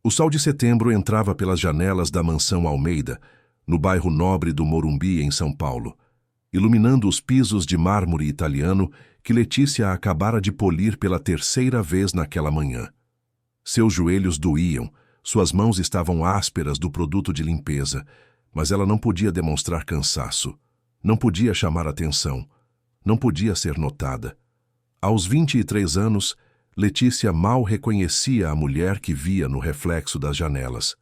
O sol de setembro entrava pelas janelas da mansão Almeida, no bairro nobre do Morumbi, em São Paulo, iluminando os pisos de mármore italiano que Letícia acabara de polir pela terceira vez naquela manhã. Seus joelhos doíam, suas mãos estavam ásperas do produto de limpeza, mas ela não podia demonstrar cansaço, não podia chamar atenção, não podia ser notada. Aos 23 anos, Letícia mal reconhecia a mulher que via no reflexo das janelas.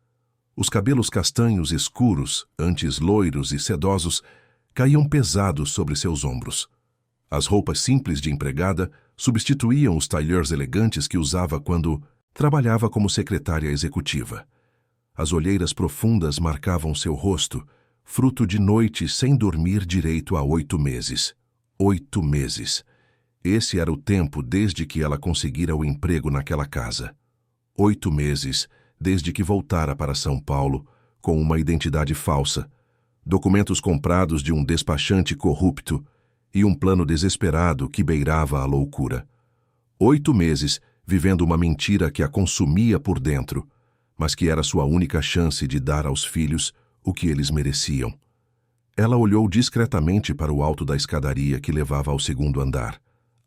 Os cabelos castanhos escuros, antes loiros e sedosos, caíam pesados sobre seus ombros. As roupas simples de empregada substituíam os tailleurs elegantes que usava quando trabalhava como secretária executiva. As olheiras profundas marcavam seu rosto, fruto de noites sem dormir direito há 8 meses. 8 meses. Esse era o tempo desde que ela conseguira o emprego naquela casa. 8 meses desde que voltara para São Paulo com uma identidade falsa, documentos comprados de um despachante corrupto e um plano desesperado que beirava a loucura. 8 meses vivendo uma mentira que a consumia por dentro, mas que era sua única chance de dar aos filhos o que eles mereciam. Ela olhou discretamente para o alto da escadaria que levava ao segundo andar.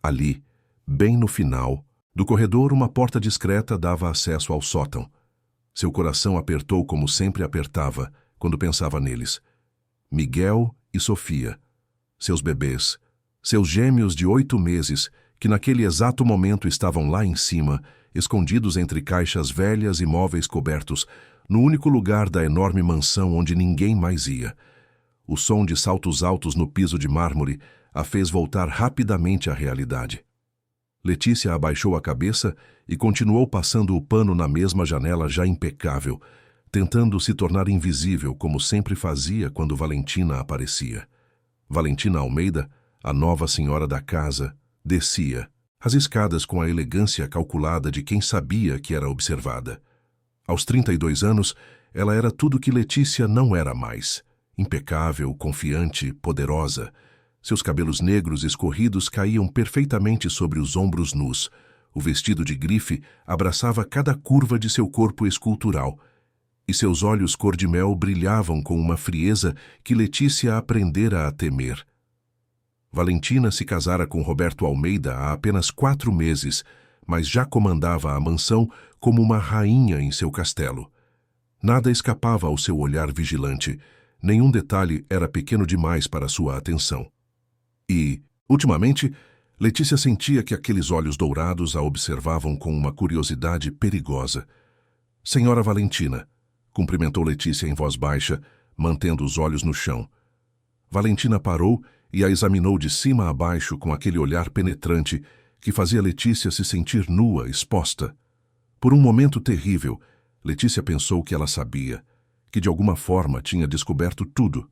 Ali, bem no final, do corredor, uma porta discreta dava acesso ao sótão. Seu coração apertou como sempre apertava quando pensava neles. Miguel e Sofia, seus bebês, seus gêmeos de 8 meses, que naquele exato momento estavam lá em cima, escondidos entre caixas velhas e móveis cobertos, no único lugar da enorme mansão onde ninguém mais ia. O som de saltos altos no piso de mármore a fez voltar rapidamente à realidade. Letícia abaixou a cabeça e continuou passando o pano na mesma janela já impecável, tentando se tornar invisível como sempre fazia quando Valentina aparecia. Valentina Almeida, a nova senhora da casa, descia as escadas com a elegância calculada de quem sabia que era observada. Aos 32 anos, ela era tudo que Letícia não era mais. Impecável, confiante, poderosa. Seus cabelos negros escorridos caíam perfeitamente sobre os ombros nus. O vestido de grife abraçava cada curva de seu corpo escultural, e seus olhos cor-de-mel brilhavam com uma frieza que Letícia aprendera a temer. Valentina se casara com Roberto Almeida há apenas 4 meses, mas já comandava a mansão como uma rainha em seu castelo. Nada escapava ao seu olhar vigilante, nenhum detalhe era pequeno demais para sua atenção. E, ultimamente, Letícia sentia que aqueles olhos dourados a observavam com uma curiosidade perigosa. Senhora Valentina, cumprimentou Letícia em voz baixa, mantendo os olhos no chão. Valentina parou e a examinou de cima a baixo com aquele olhar penetrante que fazia Letícia se sentir nua, exposta. Por um momento terrível, Letícia pensou que ela sabia, que de alguma forma tinha descoberto tudo.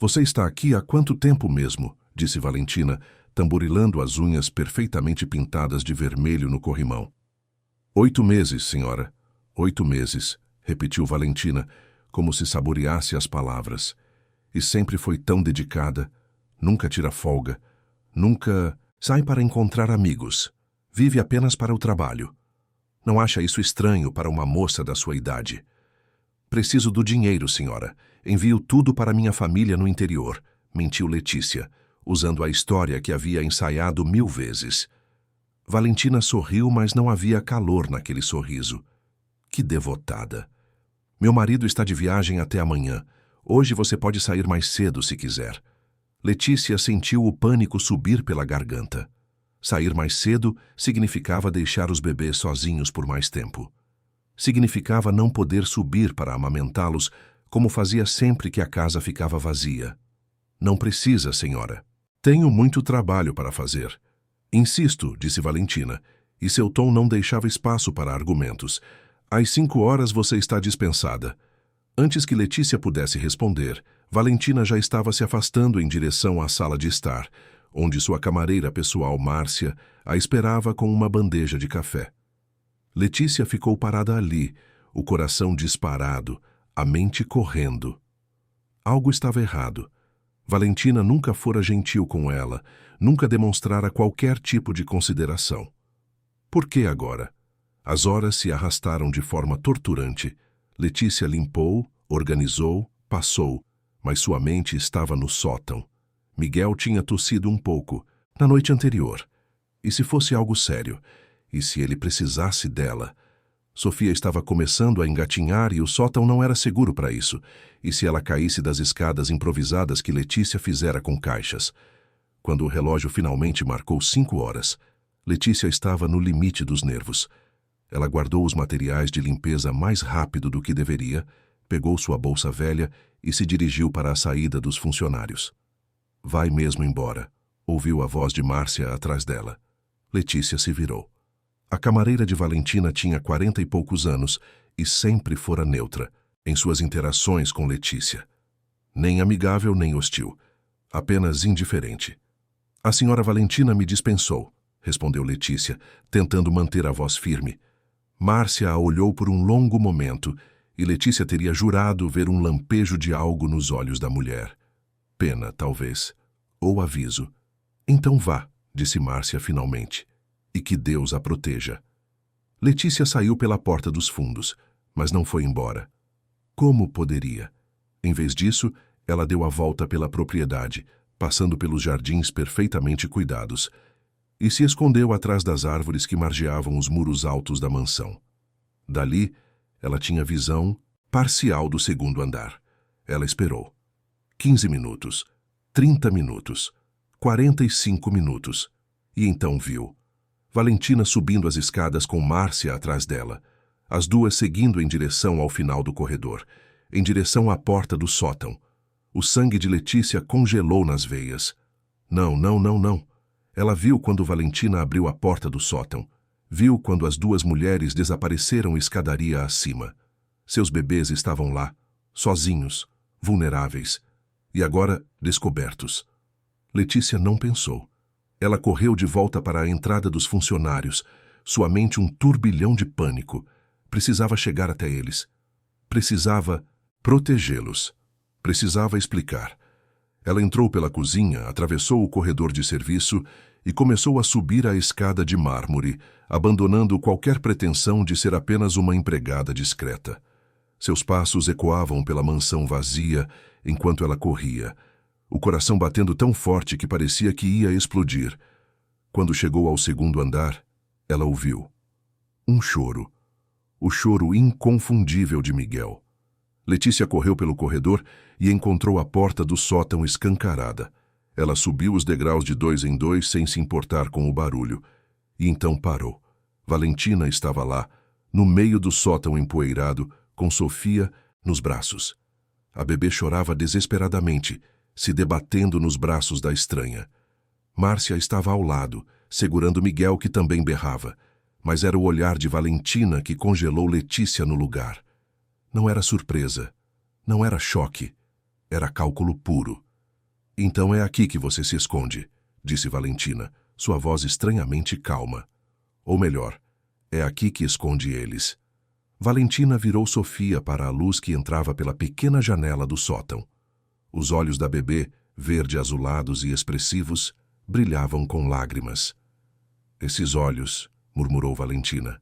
Você está aqui há quanto tempo mesmo? Disse Valentina, tamborilando as unhas perfeitamente pintadas de vermelho no corrimão. 8 meses, senhora. 8 meses, repetiu Valentina, como se saboreasse as palavras. E sempre foi tão dedicada. Nunca tira folga. Nunca sai para encontrar amigos. Vive apenas para o trabalho. Não acha isso estranho para uma moça da sua idade? Preciso do dinheiro, senhora. Envio tudo para minha família no interior, mentiu Letícia, usando a história que havia ensaiado 1000 vezes. Valentina sorriu, mas não havia calor naquele sorriso. Que devotada. Meu marido está de viagem até amanhã. Hoje você pode sair mais cedo se quiser. Letícia sentiu o pânico subir pela garganta. Sair mais cedo significava deixar os bebês sozinhos por mais tempo. Significava não poder subir para amamentá-los, como fazia sempre que a casa ficava vazia. Não precisa, senhora. Tenho muito trabalho para fazer. Insisto, disse Valentina, e seu tom não deixava espaço para argumentos. Às 5 horas você está dispensada. Antes que Letícia pudesse responder, Valentina já estava se afastando em direção à sala de estar, onde sua camareira pessoal, Márcia, a esperava com uma bandeja de café. Letícia ficou parada ali, o coração disparado, a mente correndo. Algo estava errado. Valentina nunca fora gentil com ela, nunca demonstrara qualquer tipo de consideração. Por que agora? As horas se arrastaram de forma torturante. Letícia limpou, organizou, passou, mas sua mente estava no sótão. Miguel tinha tossido um pouco, na noite anterior. E se fosse algo sério? E se ele precisasse dela? Sofia estava começando a engatinhar e o sótão não era seguro para isso. E se ela caísse das escadas improvisadas que Letícia fizera com caixas? Quando o relógio finalmente marcou 5 horas, Letícia estava no limite dos nervos. Ela guardou os materiais de limpeza mais rápido do que deveria, pegou sua bolsa velha e se dirigiu para a saída dos funcionários. Vai mesmo embora, ouviu a voz de Márcia atrás dela. Letícia se virou. A camareira de Valentina tinha 40 e poucos anos e sempre fora neutra em suas interações com Letícia. Nem amigável nem hostil, apenas indiferente. A senhora Valentina me dispensou, respondeu Letícia, tentando manter a voz firme. Márcia a olhou por um longo momento e Letícia teria jurado ver um lampejo de algo nos olhos da mulher. Pena, talvez. Ou aviso. Então vá, disse Márcia finalmente. E que Deus a proteja. Letícia saiu pela porta dos fundos, mas não foi embora. Como poderia? Em vez disso, ela deu a volta pela propriedade, passando pelos jardins perfeitamente cuidados, e se escondeu atrás das árvores que margeavam os muros altos da mansão. Dali, ela tinha visão parcial do segundo andar. Ela esperou. 15 minutos, 30 minutos, 45 minutos. E então viu. Valentina subindo as escadas com Márcia atrás dela, as duas seguindo em direção ao final do corredor, em direção à porta do sótão. O sangue de Letícia congelou nas veias. Não, não, não, não. Ela viu quando Valentina abriu a porta do sótão. Viu quando as duas mulheres desapareceram escadaria acima. Seus bebês estavam lá, sozinhos, vulneráveis, e agora descobertos. Letícia não pensou. Ela correu de volta para a entrada dos funcionários, sua mente um turbilhão de pânico. Precisava chegar até eles. Precisava protegê-los. Precisava explicar. Ela entrou pela cozinha, atravessou o corredor de serviço e começou a subir a escada de mármore, abandonando qualquer pretensão de ser apenas uma empregada discreta. Seus passos ecoavam pela mansão vazia enquanto ela corria, o coração batendo tão forte que parecia que ia explodir. Quando chegou ao segundo andar, ela ouviu um choro. O choro inconfundível de Miguel. Letícia correu pelo corredor e encontrou a porta do sótão escancarada. Ela subiu os degraus de 2 em 2 sem se importar com o barulho. E então parou. Valentina estava lá, no meio do sótão empoeirado, com Sofia nos braços. A bebê chorava desesperadamente, se debatendo nos braços da estranha. Márcia estava ao lado, segurando Miguel, que também berrava. Mas era o olhar de Valentina que congelou Letícia no lugar. Não era surpresa, não era choque, era cálculo puro. Então é aqui que você se esconde, disse Valentina, sua voz estranhamente calma. Ou melhor, é aqui que esconde eles. Valentina virou Sofia para a luz que entrava pela pequena janela do sótão. Os olhos da bebê, verde-azulados e expressivos, brilhavam com lágrimas. Esses olhos, murmurou Valentina.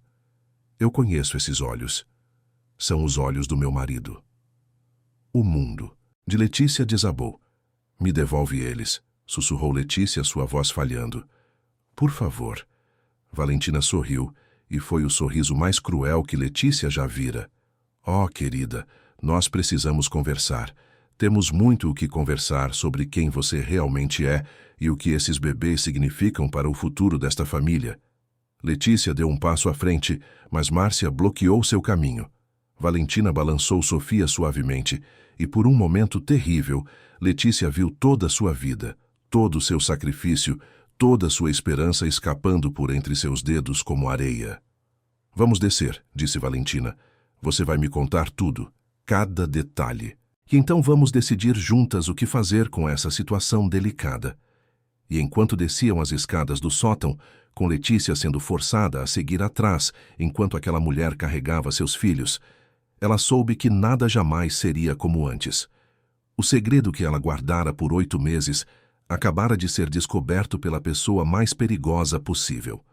Eu conheço esses olhos. São os olhos do meu marido. O mundo de Letícia desabou. Me devolve eles, sussurrou Letícia, sua voz falhando. Por favor. Valentina sorriu, e foi o sorriso mais cruel que Letícia já vira. Oh, querida, nós precisamos conversar. Temos muito o que conversar sobre quem você realmente é e o que esses bebês significam para o futuro desta família. Letícia deu um passo à frente, mas Márcia bloqueou seu caminho. Valentina balançou Sofia suavemente, e por um momento terrível, Letícia viu toda a sua vida, todo o seu sacrifício, toda a sua esperança escapando por entre seus dedos como areia. Vamos descer, disse Valentina. Você vai me contar tudo, cada detalhe. E então vamos decidir juntas o que fazer com essa situação delicada. E enquanto desciam as escadas do sótão, com Letícia sendo forçada a seguir atrás enquanto aquela mulher carregava seus filhos, ela soube que nada jamais seria como antes. O segredo que ela guardara por 8 meses acabara de ser descoberto pela pessoa mais perigosa possível.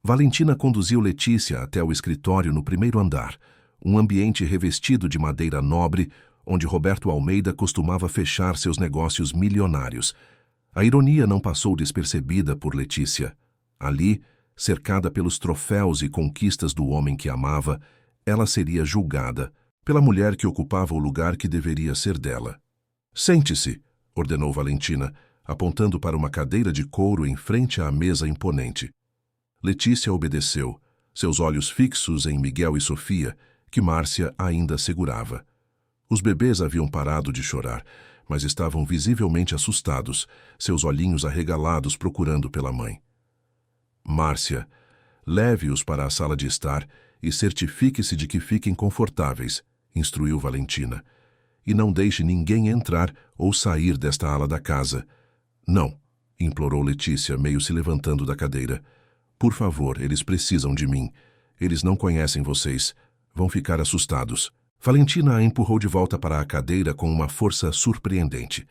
Valentina conduziu Letícia até o escritório no primeiro andar, um ambiente revestido de madeira nobre, onde Roberto Almeida costumava fechar seus negócios milionários. A ironia não passou despercebida por Letícia. Ali, cercada pelos troféus e conquistas do homem que amava, ela seria julgada pela mulher que ocupava o lugar que deveria ser dela. "Sente-se", ordenou Valentina, apontando para uma cadeira de couro em frente à mesa imponente. Letícia obedeceu, seus olhos fixos em Miguel e Sofia, que Márcia ainda segurava. Os bebês haviam parado de chorar, mas estavam visivelmente assustados, seus olhinhos arregalados procurando pela mãe. "Márcia, leve-os para a sala de estar e certifique-se de que fiquem confortáveis", instruiu Valentina. "E não deixe ninguém entrar ou sair desta ala da casa." "Não", implorou Letícia, meio se levantando da cadeira. "Por favor, eles precisam de mim. Eles não conhecem vocês. Vão ficar assustados." Valentina a empurrou de volta para a cadeira com uma força surpreendente.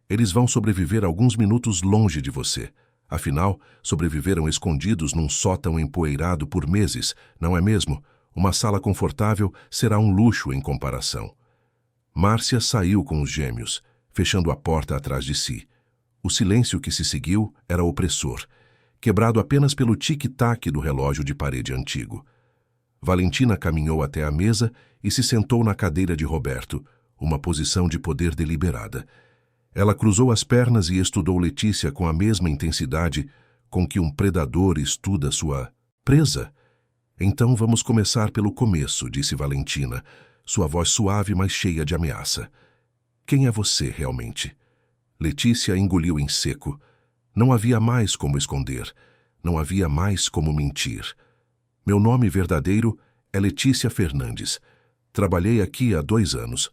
"Eles vão sobreviver alguns minutos longe de você. Afinal, sobreviveram escondidos num sótão empoeirado por meses, não é mesmo? Uma sala confortável será um luxo em comparação." Márcia saiu com os gêmeos, fechando a porta atrás de si. O silêncio que se seguiu era opressor, quebrado apenas pelo tic-tac do relógio de parede antigo. Valentina caminhou até a mesa e se sentou na cadeira de Roberto, uma posição de poder deliberada. Ela cruzou as pernas e estudou Letícia com a mesma intensidade com que um predador estuda sua presa. "Então vamos começar pelo começo", disse Valentina, sua voz suave, mas cheia de ameaça. "Quem é você, realmente?" Letícia engoliu em seco. Não havia mais como esconder. Não havia mais como mentir. "Meu nome verdadeiro é Letícia Fernandes. Trabalhei aqui há 2 anos.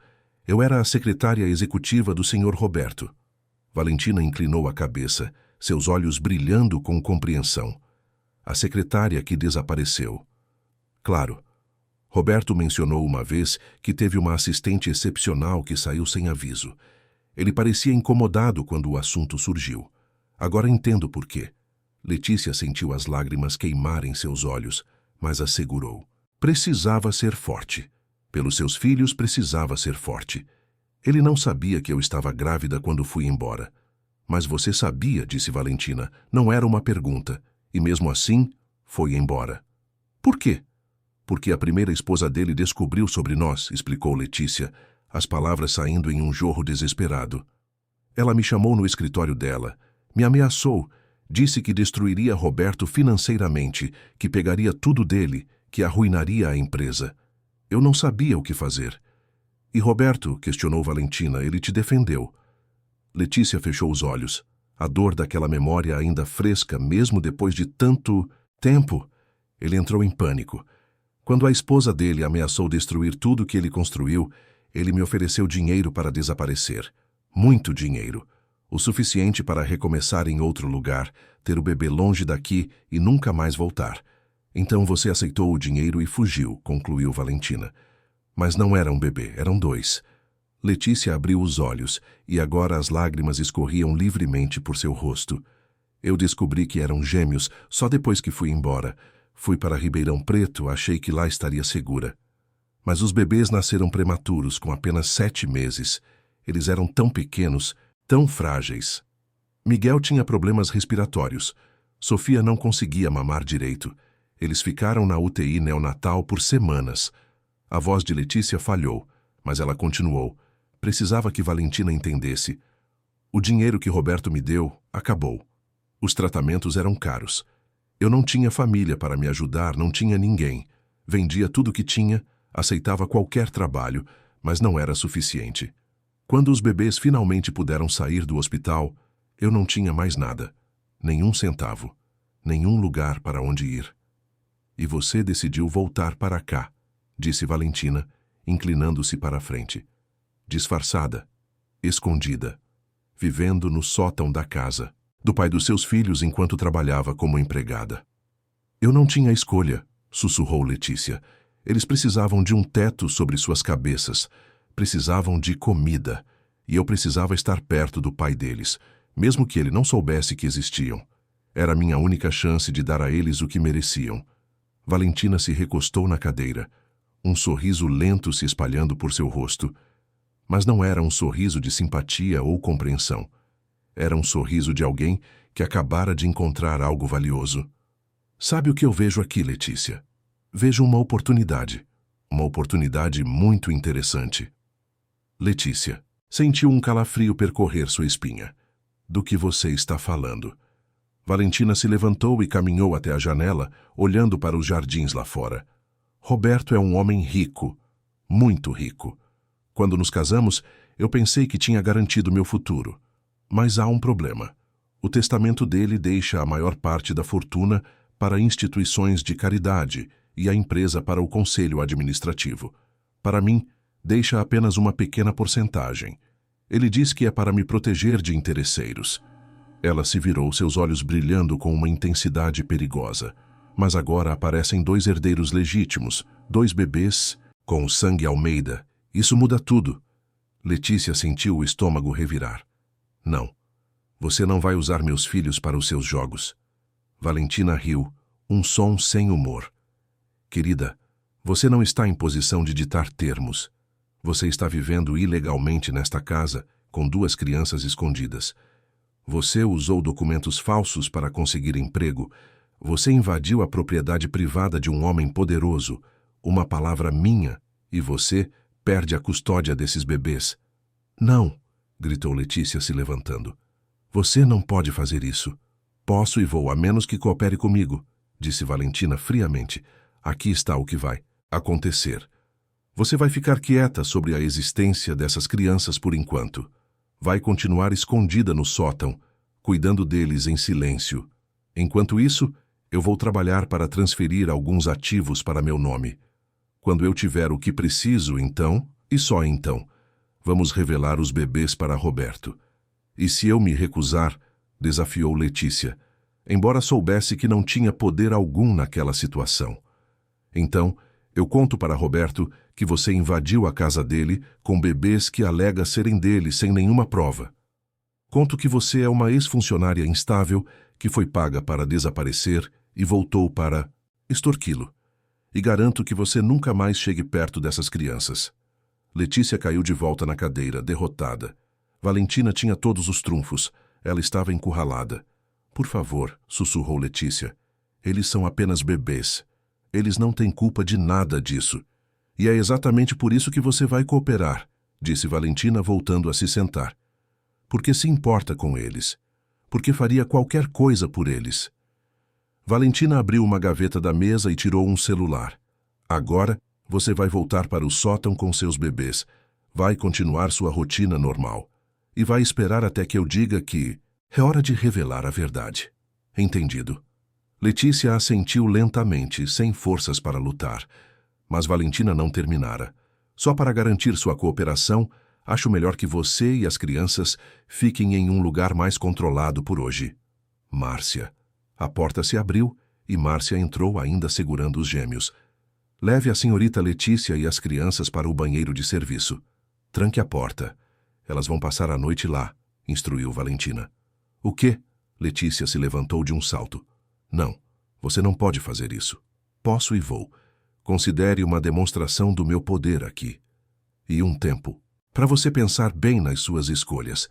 Eu era a secretária executiva do Sr. Roberto." Valentina inclinou a cabeça, seus olhos brilhando com compreensão. "A secretária que desapareceu." "Claro. Roberto mencionou uma vez que teve uma assistente excepcional que saiu sem aviso. Ele parecia incomodado quando o assunto surgiu. Agora entendo por quê." Letícia sentiu as lágrimas queimarem seus olhos, mas assegurou. "Precisava ser forte. Pelos seus filhos precisava ser forte. Ele não sabia que eu estava grávida quando fui embora." "Mas você sabia", disse Valentina. "Não era uma pergunta. E mesmo assim, foi embora." "Por quê?" "Porque a primeira esposa dele descobriu sobre nós", explicou Letícia, as palavras saindo em um jorro desesperado. "Ela me chamou no escritório dela, me ameaçou, disse que destruiria Roberto financeiramente, que pegaria tudo dele, que arruinaria a empresa. Eu não sabia o que fazer." "E Roberto?", questionou Valentina, "ele te defendeu." Letícia fechou os olhos, a dor daquela memória ainda fresca mesmo depois de tanto tempo. Ele entrou em pânico. "Quando a esposa dele ameaçou destruir tudo que ele construiu, ele me ofereceu dinheiro para desaparecer. Muito dinheiro. O suficiente para recomeçar em outro lugar, ter o bebê longe daqui e nunca mais voltar. Então você aceitou o dinheiro e fugiu", concluiu Valentina. "Mas não era um bebê, eram 2. Letícia abriu os olhos e agora as lágrimas escorriam livremente por seu rosto. "Eu descobri que eram gêmeos só depois que fui embora. Fui para Ribeirão Preto, achei que lá estaria segura. Mas os bebês nasceram prematuros, com apenas 7 meses. Eles eram tão pequenos, tão frágeis. Miguel tinha problemas respiratórios. Sofia não conseguia mamar direito. Eles ficaram na UTI neonatal por semanas." A voz de Letícia falhou, mas ela continuou. Precisava que Valentina entendesse. "O dinheiro que Roberto me deu acabou. Os tratamentos eram caros. Eu não tinha família para me ajudar, não tinha ninguém. Vendia tudo que tinha, aceitava qualquer trabalho, mas não era suficiente. Quando os bebês finalmente puderam sair do hospital, eu não tinha mais nada. Nenhum centavo. Nenhum lugar para onde ir. E você decidiu voltar para cá", disse Valentina, inclinando-se para a frente. "Disfarçada, escondida, vivendo no sótão da casa do pai dos seus filhos enquanto trabalhava como empregada." "Eu não tinha escolha", sussurrou Letícia. "Eles precisavam de um teto sobre suas cabeças, precisavam de comida, e eu precisava estar perto do pai deles, mesmo que ele não soubesse que existiam. Era minha única chance de dar a eles o que mereciam. Valentina se recostou na cadeira, um sorriso lento se espalhando por seu rosto. Mas não era um sorriso de simpatia ou compreensão. Era um sorriso de alguém que acabara de encontrar algo valioso. Sabe o que eu vejo aqui, Letícia? Vejo uma oportunidade muito interessante. Letícia sentiu um calafrio percorrer sua espinha. Do que você está falando? Valentina se levantou e caminhou até a janela, olhando para os jardins lá fora. Roberto é um homem rico, muito rico. Quando nos casamos, eu pensei que tinha garantido meu futuro. Mas há um problema. O testamento dele deixa a maior parte da fortuna para instituições de caridade e a empresa para o conselho administrativo. Para mim, deixa apenas uma pequena porcentagem. Ele diz que é para me proteger de interesseiros. Ela se virou, seus olhos brilhando com uma intensidade perigosa. Mas agora aparecem 2 herdeiros legítimos, 2 bebês com o sangue Almeida. Isso muda tudo. Letícia sentiu o estômago revirar. Não. Você não vai usar meus filhos para os seus jogos. Valentina riu, um som sem humor. Querida, você não está em posição de ditar termos. Você está vivendo ilegalmente nesta casa, com 2 crianças escondidas. Você usou documentos falsos para conseguir emprego. Você invadiu a propriedade privada de um homem poderoso, uma palavra minha, e você perde a custódia desses bebês. Não, gritou Letícia se levantando. Você não pode fazer isso. Posso e vou, a menos que coopere comigo, disse Valentina friamente. Aqui está o que vai acontecer. Você vai ficar quieta sobre a existência dessas crianças por enquanto. Vai continuar escondida no sótão, cuidando deles em silêncio. Enquanto isso, eu vou trabalhar para transferir alguns ativos para meu nome. Quando eu tiver o que preciso, então, e só então, vamos revelar os bebês para Roberto. E se eu me recusar, desafiou Letícia, embora soubesse que não tinha poder algum naquela situação. Então, eu conto para Roberto que você invadiu a casa dele com bebês que alega serem dele sem nenhuma prova. Conto que você é uma ex-funcionária instável que foi paga para desaparecer e voltou para extorquí-lo. E garanto que você nunca mais chegue perto dessas crianças. Letícia caiu de volta na cadeira, derrotada. Valentina tinha todos os trunfos. Ela estava encurralada. Por favor, sussurrou Letícia. Eles são apenas bebês. Eles não têm culpa de nada disso. E é exatamente por isso que você vai cooperar, disse Valentina, voltando a se sentar. Porque se importa com eles. Porque faria qualquer coisa por eles. Valentina abriu uma gaveta da mesa e tirou um celular. Agora, você vai voltar para o sótão com seus bebês. Vai continuar sua rotina normal. E vai esperar até que eu diga que é hora de revelar a verdade. Entendido. Letícia assentiu lentamente, sem forças para lutar. Mas Valentina não terminara. Só para garantir sua cooperação, acho melhor que você e as crianças fiquem em um lugar mais controlado por hoje. Márcia. A porta se abriu e Márcia entrou ainda segurando os gêmeos. Leve a senhorita Letícia e as crianças para o banheiro de serviço. Tranque a porta. Elas vão passar a noite lá, instruiu Valentina. O quê? Letícia se levantou de um salto. Não, você não pode fazer isso. Posso e vou. Considere uma demonstração do meu poder aqui. E um tempo, para você pensar bem nas suas escolhas.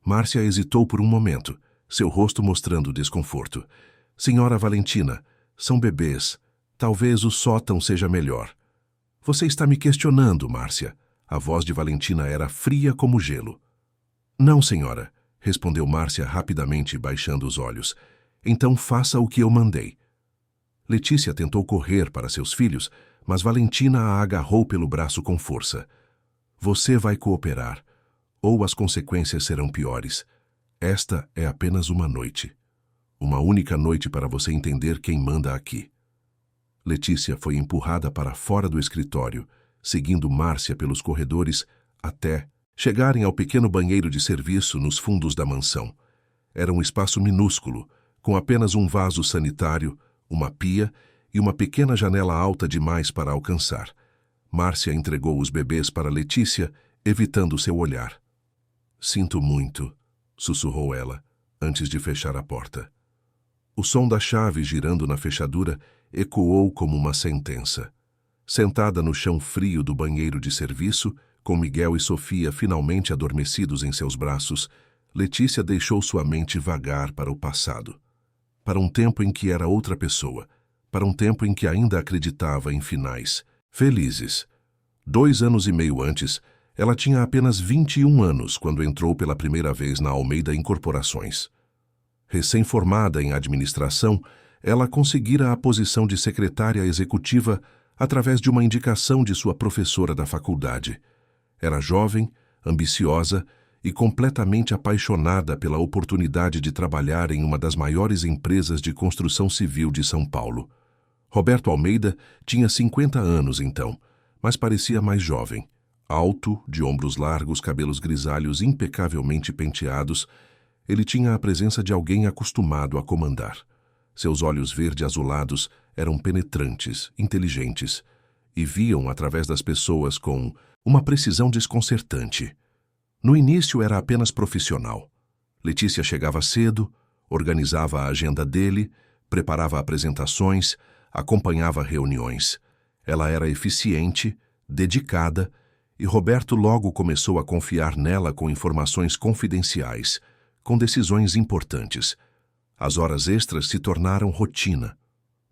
Márcia hesitou por um momento, seu rosto mostrando desconforto. Senhora Valentina, são bebês. Talvez o sótão seja melhor. Você está me questionando, Márcia. A voz de Valentina era fria como gelo. Não, senhora, respondeu Márcia rapidamente, baixando os olhos. Então faça o que eu mandei. Letícia tentou correr para seus filhos, mas Valentina a agarrou pelo braço com força. Você vai cooperar, ou as consequências serão piores. Esta é apenas uma noite. Uma única noite para você entender quem manda aqui. Letícia foi empurrada para fora do escritório, seguindo Márcia pelos corredores até chegarem ao pequeno banheiro de serviço nos fundos da mansão. Era um espaço minúsculo, com apenas um vaso sanitário, uma pia e uma pequena janela alta demais para alcançar. Márcia entregou os bebês para Letícia, evitando seu olhar. Sinto muito, sussurrou ela, antes de fechar a porta. O som da chave girando na fechadura ecoou como uma sentença. Sentada no chão frio do banheiro de serviço, com Miguel e Sofia finalmente adormecidos em seus braços, Letícia deixou sua mente vagar para o passado. Para um tempo em que era outra pessoa, para um tempo em que ainda acreditava em finais felizes. 2 anos e meio antes, ela tinha apenas 21 anos quando entrou pela primeira vez na Almeida Incorporações. Recém-formada em administração, ela conseguira a posição de secretária executiva através de uma indicação de sua professora da faculdade. Era jovem, ambiciosa e completamente apaixonada pela oportunidade de trabalhar em uma das maiores empresas de construção civil de São Paulo. Roberto Almeida tinha 50 anos então, mas parecia mais jovem. Alto, de ombros largos, cabelos grisalhos impecavelmente penteados, ele tinha a presença de alguém acostumado a comandar. Seus olhos verde-azulados eram penetrantes, inteligentes, e viam através das pessoas com uma precisão desconcertante. No início era apenas profissional. Letícia chegava cedo, organizava a agenda dele, preparava apresentações, acompanhava reuniões. Ela era eficiente, dedicada, e Roberto logo começou a confiar nela com informações confidenciais, com decisões importantes. As horas extras se tornaram rotina.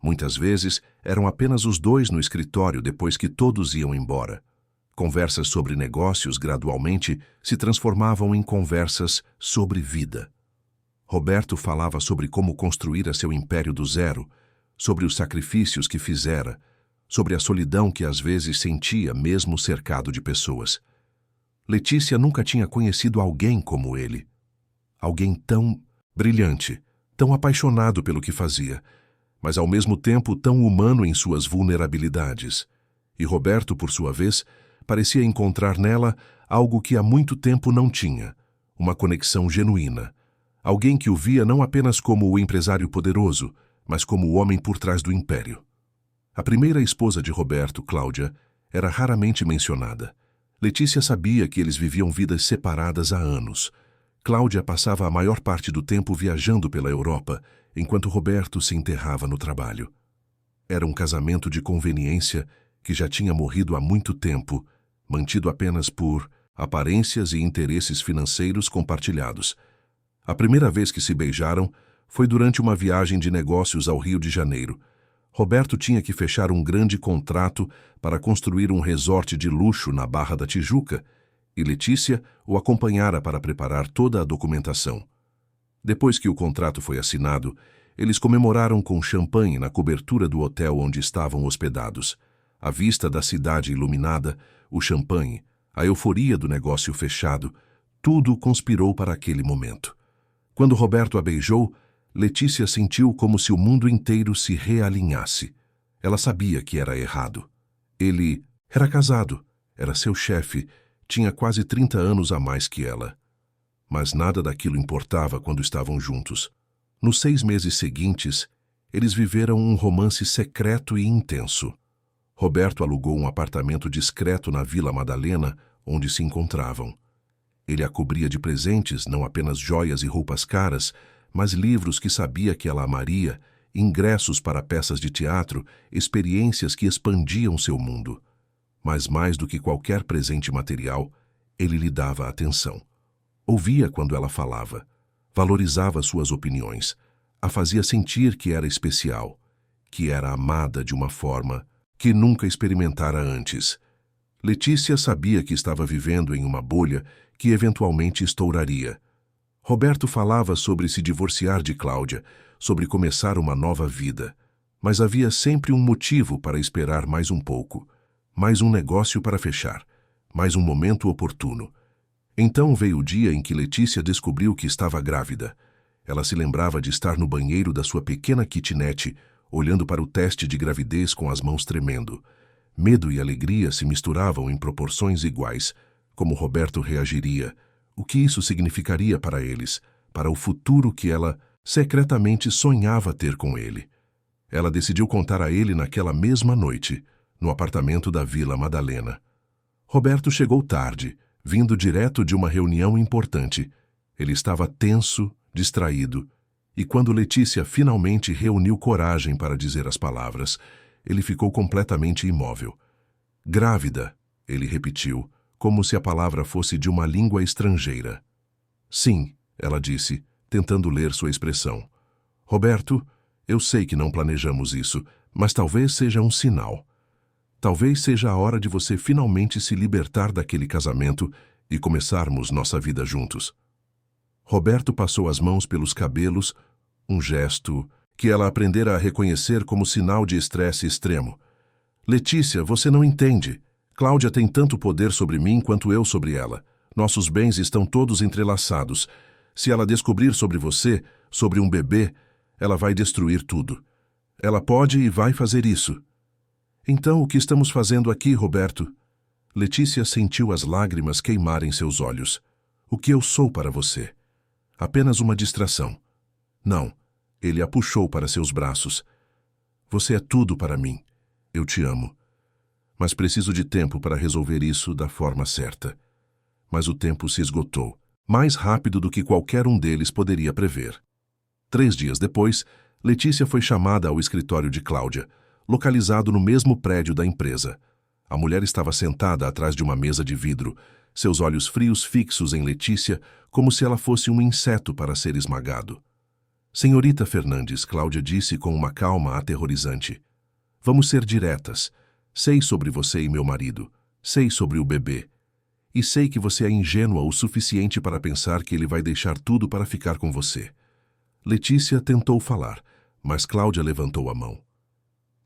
Muitas vezes eram apenas os dois no escritório depois que todos iam embora. Conversas sobre negócios gradualmente se transformavam em conversas sobre vida. Roberto falava sobre como construíra seu império do zero, sobre os sacrifícios que fizera, sobre a solidão que às vezes sentia mesmo cercado de pessoas. Letícia nunca tinha conhecido alguém como ele. Alguém tão brilhante, tão apaixonado pelo que fazia, mas ao mesmo tempo tão humano em suas vulnerabilidades. E Roberto, por sua vez, parecia encontrar nela algo que há muito tempo não tinha, uma conexão genuína. Alguém que o via não apenas como o empresário poderoso, mas como o homem por trás do império. A primeira esposa de Roberto, Cláudia, era raramente mencionada. Letícia sabia que eles viviam vidas separadas há anos. Cláudia passava a maior parte do tempo viajando pela Europa, enquanto Roberto se enterrava no trabalho. Era um casamento de conveniência que já tinha morrido há muito tempo, mantido apenas por aparências e interesses financeiros compartilhados. A primeira vez que se beijaram foi durante uma viagem de negócios ao Rio de Janeiro. Roberto tinha que fechar um grande contrato para construir um resort de luxo na Barra da Tijuca, e Letícia o acompanhara para preparar toda a documentação. Depois que o contrato foi assinado, eles comemoraram com champanhe na cobertura do hotel onde estavam hospedados. A vista da cidade iluminada, o champanhe, a euforia do negócio fechado, tudo conspirou para aquele momento. Quando Roberto a beijou, Letícia sentiu como se o mundo inteiro se realinhasse. Ela sabia que era errado. Ele era casado, era seu chefe, tinha quase 30 anos a mais que ela. Mas nada daquilo importava quando estavam juntos. Nos 6 meses seguintes, eles viveram um romance secreto e intenso. Roberto alugou um apartamento discreto na Vila Madalena, onde se encontravam. Ele a cobria de presentes, não apenas joias e roupas caras, mas livros que sabia que ela amaria, ingressos para peças de teatro, experiências que expandiam seu mundo. Mas mais do que qualquer presente material, ele lhe dava atenção. Ouvia quando ela falava, valorizava suas opiniões, a fazia sentir que era especial, que era amada de uma forma que nunca experimentara antes. Letícia sabia que estava vivendo em uma bolha que eventualmente estouraria. Roberto falava sobre se divorciar de Cláudia, sobre começar uma nova vida, mas havia sempre um motivo para esperar mais um pouco, mais um negócio para fechar, mais um momento oportuno. Então veio o dia em que Letícia descobriu que estava grávida. Ela se lembrava de estar no banheiro da sua pequena kitnet, olhando para o teste de gravidez com as mãos tremendo. Medo e alegria se misturavam em proporções iguais. Como Roberto reagiria? O que isso significaria para eles, para o futuro que ela secretamente sonhava ter com ele? Ela decidiu contar a ele naquela mesma noite, no apartamento da Vila Madalena. Roberto chegou tarde, vindo direto de uma reunião importante. Ele estava tenso, distraído, E quando Letícia finalmente reuniu coragem para dizer as palavras, ele ficou completamente imóvel. Grávida, ele repetiu, como se a palavra fosse de uma língua estrangeira. Sim, ela disse, tentando ler sua expressão. Roberto, eu sei que não planejamos isso, mas talvez seja um sinal. Talvez seja a hora de você finalmente se libertar daquele casamento e começarmos nossa vida juntos. Roberto passou as mãos pelos cabelos, um gesto que ela aprendera a reconhecer como sinal de estresse extremo. Letícia, você não entende. Cláudia tem tanto poder sobre mim quanto eu sobre ela. Nossos bens estão todos entrelaçados. Se ela descobrir sobre você, sobre um bebê, ela vai destruir tudo. Ela pode e vai fazer isso. Então, o que estamos fazendo aqui, Roberto? Letícia sentiu as lágrimas queimarem seus olhos. O que eu sou para você? Apenas uma distração. Não, ele a puxou para seus braços. Você é tudo para mim. Eu te amo. Mas preciso de tempo para resolver isso da forma certa. Mas o tempo se esgotou, mais rápido do que qualquer um deles poderia prever. 3 dias depois, Letícia foi chamada ao escritório de Cláudia, localizado no mesmo prédio da empresa. A mulher estava sentada atrás de uma mesa de vidro, seus olhos frios fixos em Letícia, como se ela fosse um inseto para ser esmagado. Senhorita Fernandes, Cláudia disse com uma calma aterrorizante. Vamos ser diretas. Sei sobre você e meu marido. Sei sobre o bebê. E sei que você é ingênua o suficiente para pensar que ele vai deixar tudo para ficar com você. Letícia tentou falar, mas Cláudia levantou a mão.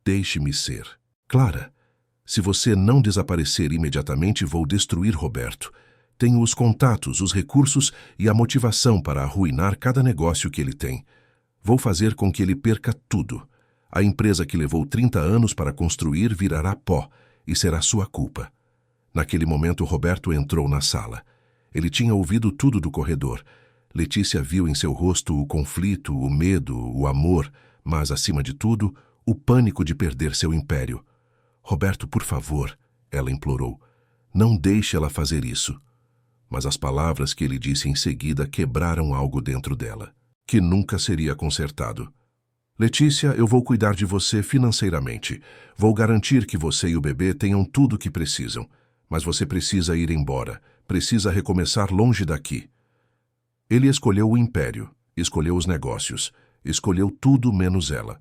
Deixe-me ser. Clara, se você não desaparecer imediatamente, vou destruir Roberto. Tenho os contatos, os recursos e a motivação para arruinar cada negócio que ele tem. Vou fazer com que ele perca tudo. A empresa que levou 30 anos para construir virará pó e será sua culpa. Naquele momento, Roberto entrou na sala. Ele tinha ouvido tudo do corredor. Letícia viu em seu rosto o conflito, o medo, o amor, mas, acima de tudo, o pânico de perder seu império. Roberto, por favor, ela implorou. Não deixe ela fazer isso. Mas as palavras que ele disse em seguida quebraram algo dentro dela, que nunca seria consertado. Letícia, eu vou cuidar de você financeiramente. Vou garantir que você e o bebê tenham tudo o que precisam. Mas você precisa ir embora. Precisa recomeçar longe daqui. Ele escolheu o império, escolheu os negócios, escolheu tudo menos ela.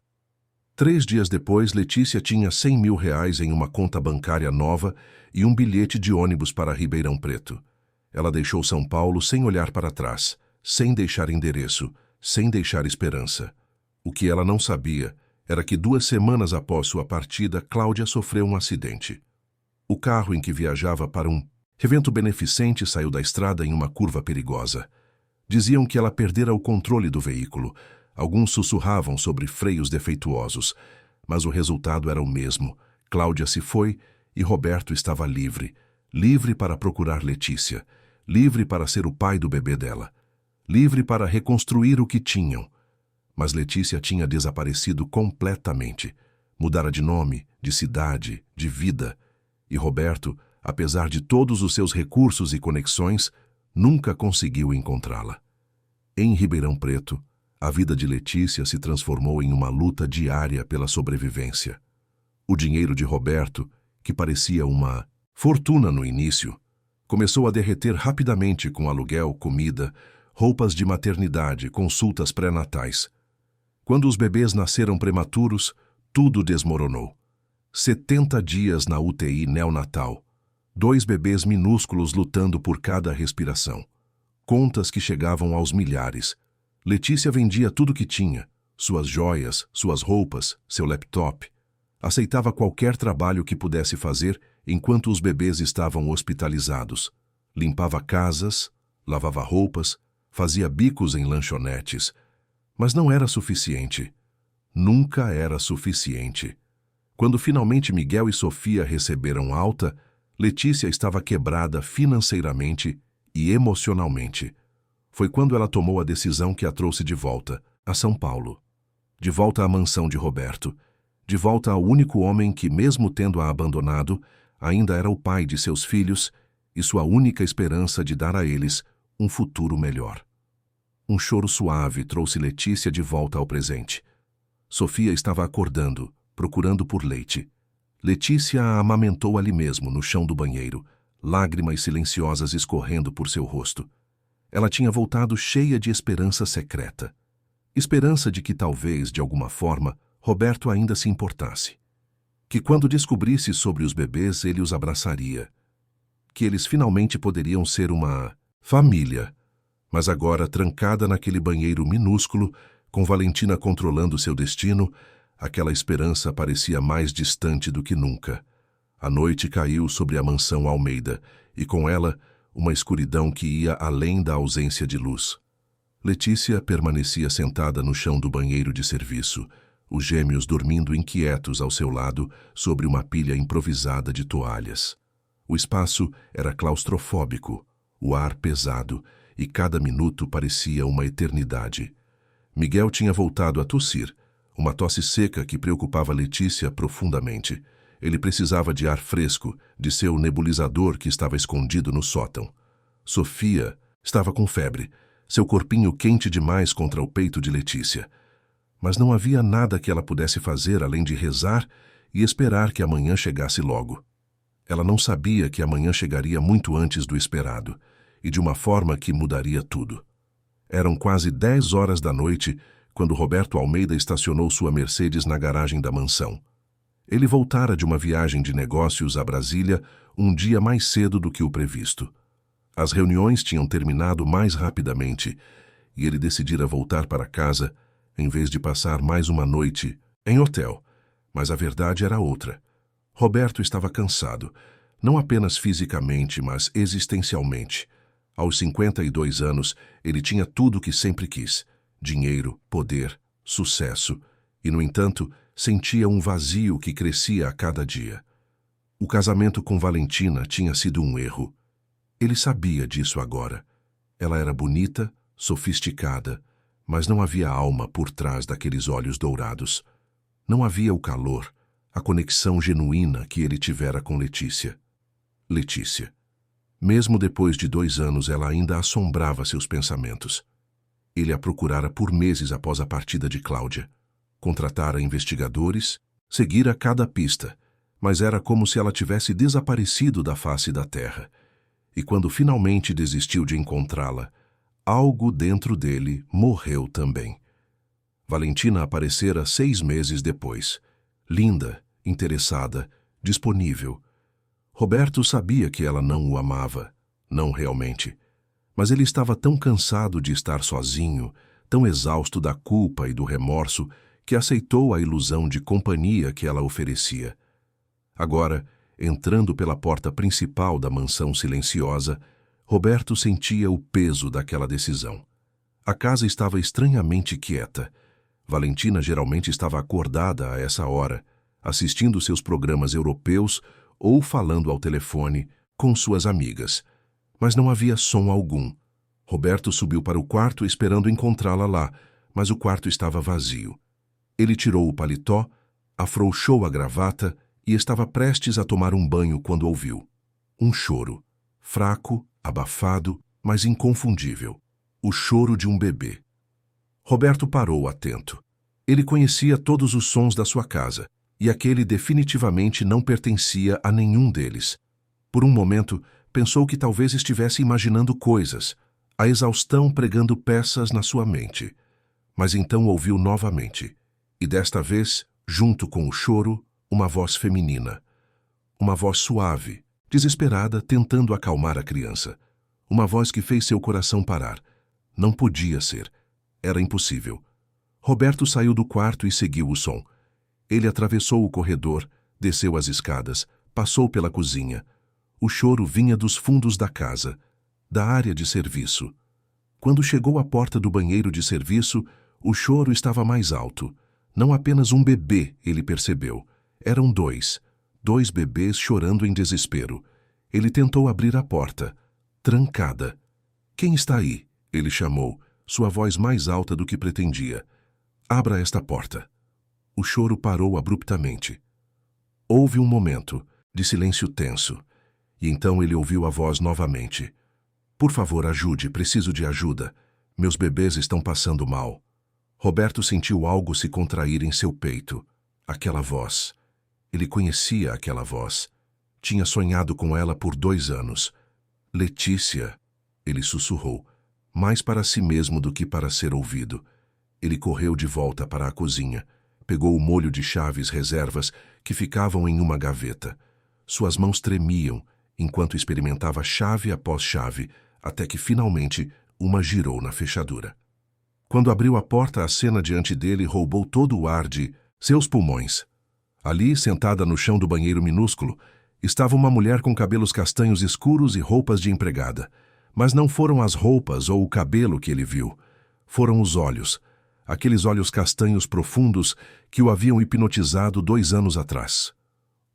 3 dias depois, Letícia tinha R$100.000 em uma conta bancária nova e um bilhete de ônibus para Ribeirão Preto. Ela deixou São Paulo sem olhar para trás, sem deixar endereço, sem deixar esperança. O que ela não sabia era que 2 semanas após sua partida, Cláudia sofreu um acidente. O carro em que viajava para um evento beneficente saiu da estrada em uma curva perigosa. Diziam que ela perdera o controle do veículo. Alguns sussurravam sobre freios defeituosos, mas o resultado era o mesmo. Cláudia se foi e Roberto estava livre. Livre para procurar Letícia. Livre para ser o pai do bebê dela. Livre para reconstruir o que tinham. Mas Letícia tinha desaparecido completamente. Mudara de nome, de cidade, de vida. E Roberto, apesar de todos os seus recursos e conexões, nunca conseguiu encontrá-la. Em Ribeirão Preto, a vida de Letícia se transformou em uma luta diária pela sobrevivência. O dinheiro de Roberto, que parecia uma fortuna no início, começou a derreter rapidamente com aluguel, comida, roupas de maternidade, consultas pré-natais. Quando os bebês nasceram prematuros, tudo desmoronou. 70 dias na UTI neonatal. 2 bebês minúsculos lutando por cada respiração. Contas que chegavam aos milhares. Letícia vendia tudo que tinha. Suas joias, suas roupas, seu laptop. Aceitava qualquer trabalho que pudesse fazer enquanto os bebês estavam hospitalizados. Limpava casas, lavava roupas, fazia bicos em lanchonetes. Mas não era suficiente. Nunca era suficiente. Quando finalmente Miguel e Sofia receberam alta, Letícia estava quebrada financeiramente e emocionalmente. Foi quando ela tomou a decisão que a trouxe de volta a São Paulo. De volta à mansão de Roberto. De volta ao único homem que, mesmo tendo-a abandonado, ainda era o pai de seus filhos e sua única esperança de dar a eles um futuro melhor. Um choro suave trouxe Letícia de volta ao presente. Sofia estava acordando, procurando por leite. Letícia a amamentou ali mesmo, no chão do banheiro, lágrimas silenciosas escorrendo por seu rosto. Ela tinha voltado cheia de esperança secreta. Esperança de que talvez, de alguma forma, Roberto ainda se importasse. Que quando descobrisse sobre os bebês, ele os abraçaria. Que eles finalmente poderiam ser uma família. Mas agora, trancada naquele banheiro minúsculo, com Valentina controlando seu destino, aquela esperança parecia mais distante do que nunca. A noite caiu sobre a mansão Almeida, e com ela, uma escuridão que ia além da ausência de luz. Letícia permanecia sentada no chão do banheiro de serviço, os gêmeos dormindo inquietos ao seu lado sobre uma pilha improvisada de toalhas. O espaço era claustrofóbico, o ar pesado, e cada minuto parecia uma eternidade. Miguel tinha voltado a tossir, uma tosse seca que preocupava Letícia profundamente. Ele precisava de ar fresco, de seu nebulizador que estava escondido no sótão. Sofia estava com febre, seu corpinho quente demais contra o peito de Letícia. Mas não havia nada que ela pudesse fazer além de rezar e esperar que amanhã chegasse logo. Ela não sabia que amanhã chegaria muito antes do esperado, e de uma forma que mudaria tudo. Eram quase 10 horas da noite quando Roberto Almeida estacionou sua Mercedes na garagem da mansão. Ele voltara de uma viagem de negócios a Brasília um dia mais cedo do que o previsto. As reuniões tinham terminado mais rapidamente e ele decidira voltar para casa em vez de passar mais uma noite em hotel. Mas a verdade era outra. Roberto estava cansado, não apenas fisicamente, mas existencialmente. Aos 52 anos, ele tinha tudo o que sempre quis: dinheiro, poder, sucesso, e, no entanto, sentia um vazio que crescia a cada dia. O casamento com Valentina tinha sido um erro. Ele sabia disso agora. Ela era bonita, sofisticada, mas não havia alma por trás daqueles olhos dourados. Não havia o calor, a conexão genuína que ele tivera com Letícia. Letícia. Mesmo depois de 2 anos, ela ainda assombrava seus pensamentos. Ele a procurara por meses após a partida de Cláudia. Contratara investigadores, seguira cada pista, mas era como se ela tivesse desaparecido da face da terra. E quando finalmente desistiu de encontrá-la, algo dentro dele morreu também. Valentina aparecera 6 meses depois. Linda, interessada, disponível. Roberto sabia que ela não o amava, não realmente. Mas ele estava tão cansado de estar sozinho, tão exausto da culpa e do remorso, que aceitou a ilusão de companhia que ela oferecia. Agora, entrando pela porta principal da mansão silenciosa, Roberto sentia o peso daquela decisão. A casa estava estranhamente quieta. Valentina geralmente estava acordada a essa hora, assistindo seus programas europeus ou falando ao telefone com suas amigas. Mas não havia som algum. Roberto subiu para o quarto esperando encontrá-la lá, mas o quarto estava vazio. Ele tirou o paletó, afrouxou a gravata e estava prestes a tomar um banho quando ouviu um choro, fraco, abafado, mas inconfundível. O choro de um bebê. Roberto parou atento. Ele conhecia todos os sons da sua casa, e aquele definitivamente não pertencia a nenhum deles. Por um momento, pensou que talvez estivesse imaginando coisas, a exaustão pregando peças na sua mente. Mas então ouviu novamente, e desta vez, junto com o choro, uma voz feminina. Uma voz suave, desesperada, tentando acalmar a criança. Uma voz que fez seu coração parar. Não podia ser. Era impossível. Roberto saiu do quarto e seguiu o som. Ele atravessou o corredor, desceu as escadas, passou pela cozinha. O choro vinha dos fundos da casa, da área de serviço. Quando chegou à porta do banheiro de serviço, o choro estava mais alto. Não apenas um bebê, ele percebeu. Eram 2. 2 bebês chorando em desespero. Ele tentou abrir a porta. Trancada. "Quem está aí?" ele chamou, sua voz mais alta do que pretendia. "Abra esta porta." O choro parou abruptamente. Houve um momento de silêncio tenso, e então ele ouviu a voz novamente. "Por favor, ajude, preciso de ajuda. Meus bebês estão passando mal. Roberto sentiu algo se contrair em seu peito. Aquela voz. Ele conhecia aquela voz. Tinha sonhado com ela por 2 anos. Letícia, ele sussurrou, mais para si mesmo do que para ser ouvido. Ele correu de volta para a cozinha. Pegou o molho de chaves reservas que ficavam em uma gaveta. Suas mãos tremiam enquanto experimentava chave após chave, até que finalmente uma girou na fechadura. Quando abriu a porta, a cena diante dele roubou todo o ar de seus pulmões. Ali, sentada no chão do banheiro minúsculo, estava uma mulher com cabelos castanhos escuros e roupas de empregada. Mas não foram as roupas ou o cabelo que ele viu. Foram os olhos. Aqueles olhos castanhos profundos que o haviam hipnotizado 2 anos atrás.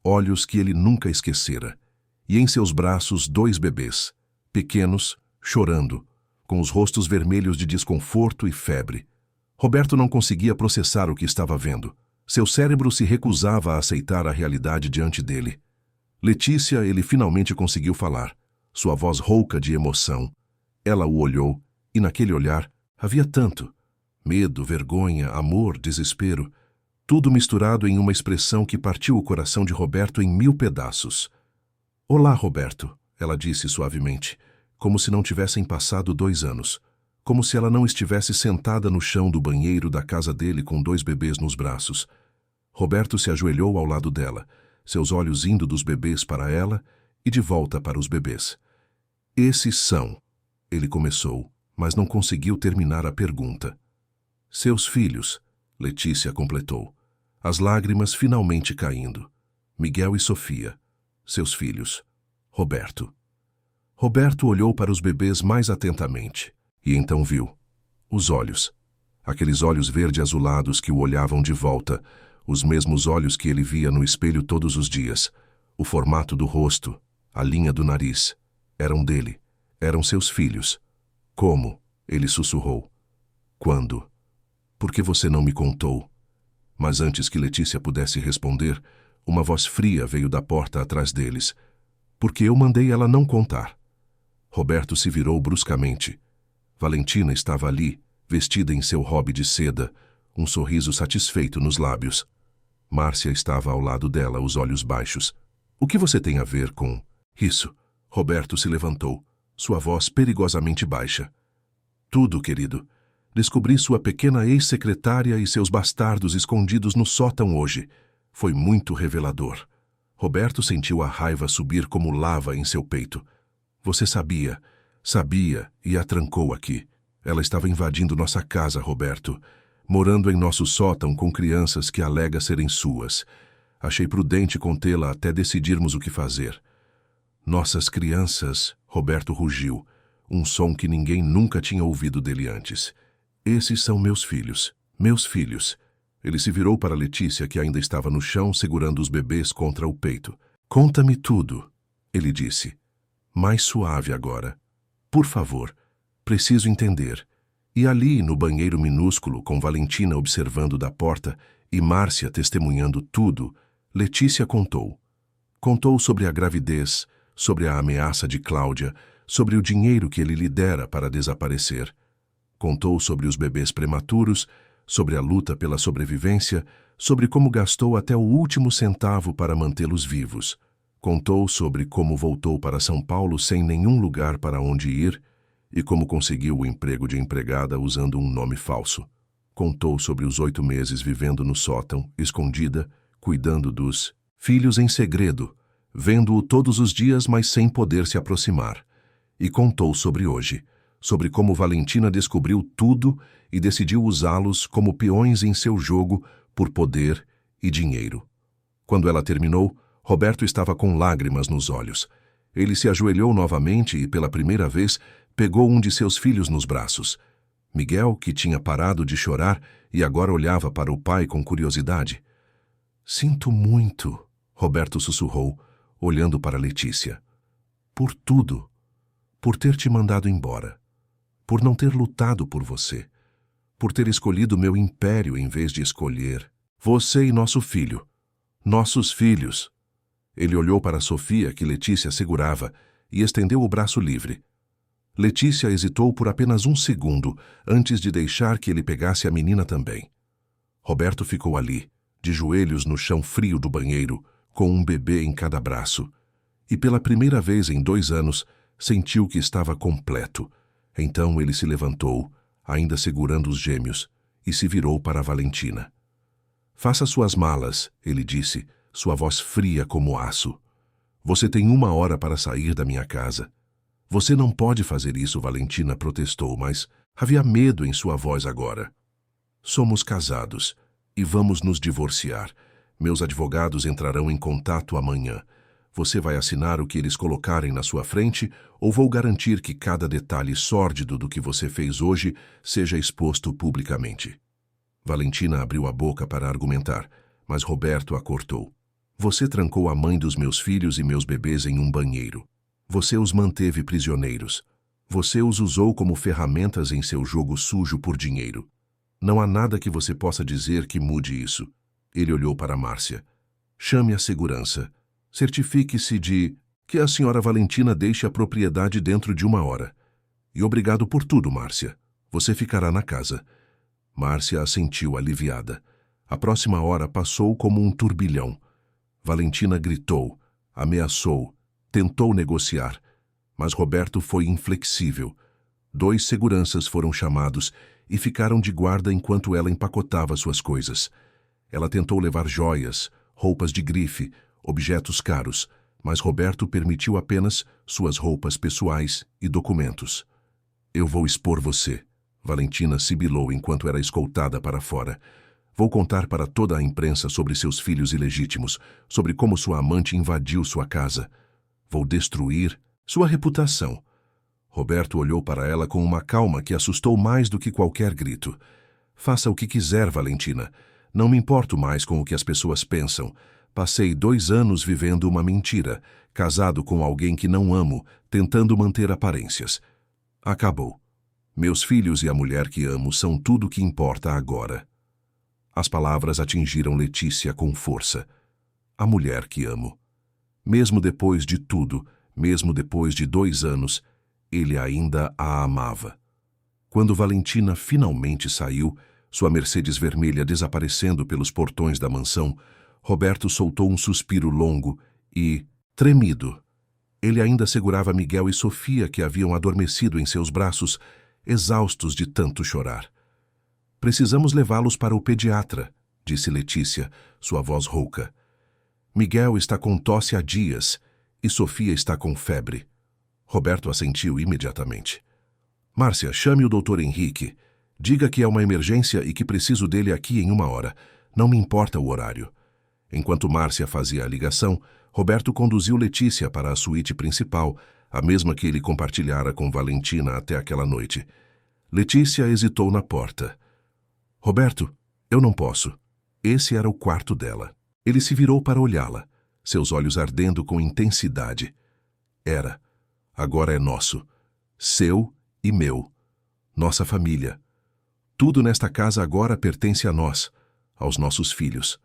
Olhos que ele nunca esquecera. E em seus braços 2 bebês, pequenos, chorando, com os rostos vermelhos de desconforto e febre. Roberto não conseguia processar o que estava vendo. Seu cérebro se recusava a aceitar a realidade diante dele. Letícia, ele finalmente conseguiu falar, sua voz rouca de emoção. Ela o olhou, e naquele olhar havia tanto. Medo, vergonha, amor, desespero. Tudo misturado em uma expressão que partiu o coração de Roberto em 1000 pedaços. Olá, Roberto, ela disse suavemente, como se não tivessem passado 2 anos. Como se ela não estivesse sentada no chão do banheiro da casa dele com 2 bebês nos braços. Roberto se ajoelhou ao lado dela, seus olhos indo dos bebês para ela e de volta para os bebês. Esses são, ele começou, mas não conseguiu terminar a pergunta. Seus filhos, Letícia completou, as lágrimas finalmente caindo. Miguel e Sofia, seus filhos. Roberto. Roberto olhou para os bebês mais atentamente, e então viu os olhos. Aqueles olhos verde-azulados que o olhavam de volta, os mesmos olhos que ele via no espelho todos os dias. O formato do rosto, a linha do nariz, eram dele, eram seus filhos. Como? Ele sussurrou. Quando? Por que você não me contou? Mas antes que Letícia pudesse responder, uma voz fria veio da porta atrás deles. Porque eu mandei ela não contar. Roberto se virou bruscamente. Valentina estava ali, vestida em seu robe de seda, um sorriso satisfeito nos lábios. Márcia estava ao lado dela, os olhos baixos. O que você tem a ver com isso? Roberto se levantou, sua voz perigosamente baixa. Tudo, querido. Descobri sua pequena ex-secretária e seus bastardos escondidos no sótão hoje. Foi muito revelador. Roberto sentiu a raiva subir como lava em seu peito. Você sabia e a trancou aqui. Ela estava invadindo nossa casa, Roberto, morando em nosso sótão com crianças que alega serem suas. Achei prudente contê-la até decidirmos o que fazer. Nossas crianças, Roberto rugiu, um som que ninguém nunca tinha ouvido dele antes. Esses são meus filhos, meus filhos. Ele se virou para Letícia, que ainda estava no chão, segurando os bebês contra o peito. Conta-me tudo, ele disse. Mais suave agora. Por favor, preciso entender. E ali, no banheiro minúsculo, com Valentina observando da porta e Márcia testemunhando tudo, Letícia contou. Contou sobre a gravidez, sobre a ameaça de Cláudia, sobre o dinheiro que ele lhe dera para desaparecer. Contou sobre os bebês prematuros, sobre a luta pela sobrevivência, sobre como gastou até o último centavo para mantê-los vivos. Contou sobre como voltou para São Paulo sem nenhum lugar para onde ir e como conseguiu o emprego de empregada usando um nome falso. Contou sobre os 8 meses vivendo no sótão, escondida, cuidando dos filhos em segredo, vendo-o todos os dias, mas sem poder se aproximar. E contou sobre hoje, sobre como Valentina descobriu tudo e decidiu usá-los como peões em seu jogo por poder e dinheiro. Quando ela terminou, Roberto estava com lágrimas nos olhos. Ele se ajoelhou novamente e, pela primeira vez, pegou um de seus filhos nos braços. Miguel, que tinha parado de chorar e agora olhava para o pai com curiosidade. Sinto muito, Roberto sussurrou, olhando para Letícia. Por tudo. Por ter te mandado embora. Por não ter lutado por você. Por ter escolhido meu império em vez de escolher você e nosso filho. Nossos filhos. Ele olhou para Sofia, que Letícia segurava, e estendeu o braço livre. Letícia hesitou por apenas um segundo antes de deixar que ele pegasse a menina também. Roberto ficou ali, de joelhos no chão frio do banheiro, com um bebê em cada braço. E pela primeira vez em 2 anos, sentiu que estava completo. Então ele se levantou, ainda segurando os gêmeos, e se virou para a Valentina. Faça suas malas, ele disse, sua voz fria como aço. Você tem 1 hora para sair da minha casa. Você não pode fazer isso, Valentina protestou, mas havia medo em sua voz agora. Somos casados e vamos nos divorciar. Meus advogados entrarão em contato amanhã. Você vai assinar o que eles colocarem na sua frente ou vou garantir que cada detalhe sórdido do que você fez hoje seja exposto publicamente? Valentina abriu a boca para argumentar, mas Roberto a cortou. Você trancou a mãe dos meus filhos e meus bebês em um banheiro. Você os manteve prisioneiros. Você os usou como ferramentas em seu jogo sujo por dinheiro. Não há nada que você possa dizer que mude isso. Ele olhou para Márcia. Chame a segurança. Certifique-se de que a senhora Valentina deixe a propriedade dentro de 1 hora. E obrigado por tudo, Márcia. Você ficará na casa. Márcia assentiu aliviada. A próxima hora passou como um turbilhão. Valentina gritou, ameaçou, tentou negociar, mas Roberto foi inflexível. 2 seguranças foram chamados e ficaram de guarda enquanto ela empacotava suas coisas. Ela tentou levar joias, roupas de grife, objetos caros, mas Roberto permitiu apenas suas roupas pessoais e documentos. Eu vou expor você, Valentina sibilou enquanto era escoltada para fora. Vou contar para toda a imprensa sobre seus filhos ilegítimos, sobre como sua amante invadiu sua casa. Vou destruir sua reputação. Roberto olhou para ela com uma calma que assustou mais do que qualquer grito. Faça o que quiser, Valentina. Não me importo mais com o que as pessoas pensam. Passei 2 anos vivendo uma mentira, casado com alguém que não amo, tentando manter aparências. Acabou. Meus filhos e a mulher que amo são tudo o que importa agora. As palavras atingiram Letícia com força. A mulher que amo. Mesmo depois de tudo, mesmo depois de 2 anos, ele ainda a amava. Quando Valentina finalmente saiu, sua Mercedes vermelha desaparecendo pelos portões da mansão, Roberto soltou um suspiro longo e, tremido, ele ainda segurava Miguel e Sofia que haviam adormecido em seus braços, exaustos de tanto chorar. Precisamos levá-los para o pediatra, disse Letícia, sua voz rouca. Miguel está com tosse há dias e Sofia está com febre. Roberto assentiu imediatamente. Márcia, chame o Dr. Henrique. Diga que é uma emergência e que preciso dele aqui em 1 hora. Não me importa o horário. Enquanto Márcia fazia a ligação, Roberto conduziu Letícia para a suíte principal, a mesma que ele compartilhara com Valentina até aquela noite. Letícia hesitou na porta. Roberto, eu não posso. Esse era o quarto dela. Ele se virou para olhá-la, seus olhos ardendo com intensidade. Era. Agora é nosso. Seu e meu. Nossa família. Tudo nesta casa agora pertence a nós, aos nossos filhos.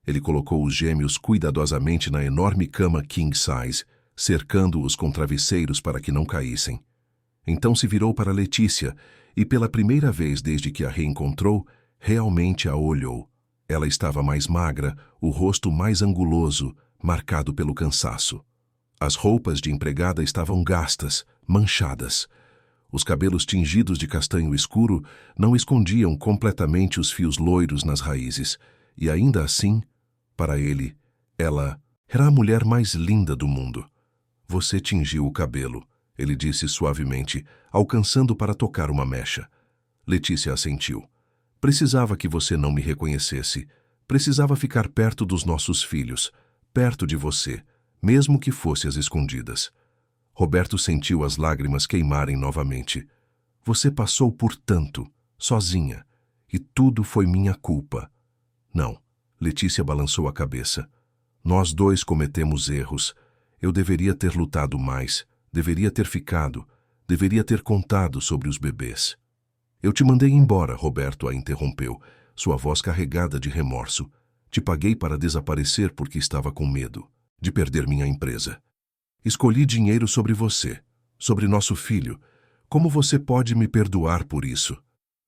Ele colocou os gêmeos cuidadosamente na enorme cama king size, cercando-os com travesseiros para que não caíssem. Então se virou para Letícia e, pela primeira vez desde que a reencontrou, realmente a olhou. Ela estava mais magra, o rosto mais anguloso, marcado pelo cansaço. As roupas de empregada estavam gastas, manchadas. Os cabelos tingidos de castanho escuro não escondiam completamente os fios loiros nas raízes, e ainda assim, para ele, ela era a mulher mais linda do mundo. Você tingiu o cabelo, ele disse suavemente, alcançando para tocar uma mecha. Letícia assentiu. Precisava que você não me reconhecesse. Precisava ficar perto dos nossos filhos, perto de você, mesmo que fosse às escondidas. Roberto sentiu as lágrimas queimarem novamente. Você passou por tanto, sozinha, e tudo foi minha culpa. Não, Letícia balançou a cabeça. Nós 2 cometemos erros. Eu deveria ter lutado mais, deveria ter ficado, deveria ter contado sobre os bebês. Eu te mandei embora, Roberto a interrompeu, sua voz carregada de remorso. Te paguei para desaparecer porque estava com medo de perder minha empresa. Escolhi dinheiro sobre você. sobre nosso filho. Como você pode me perdoar por isso?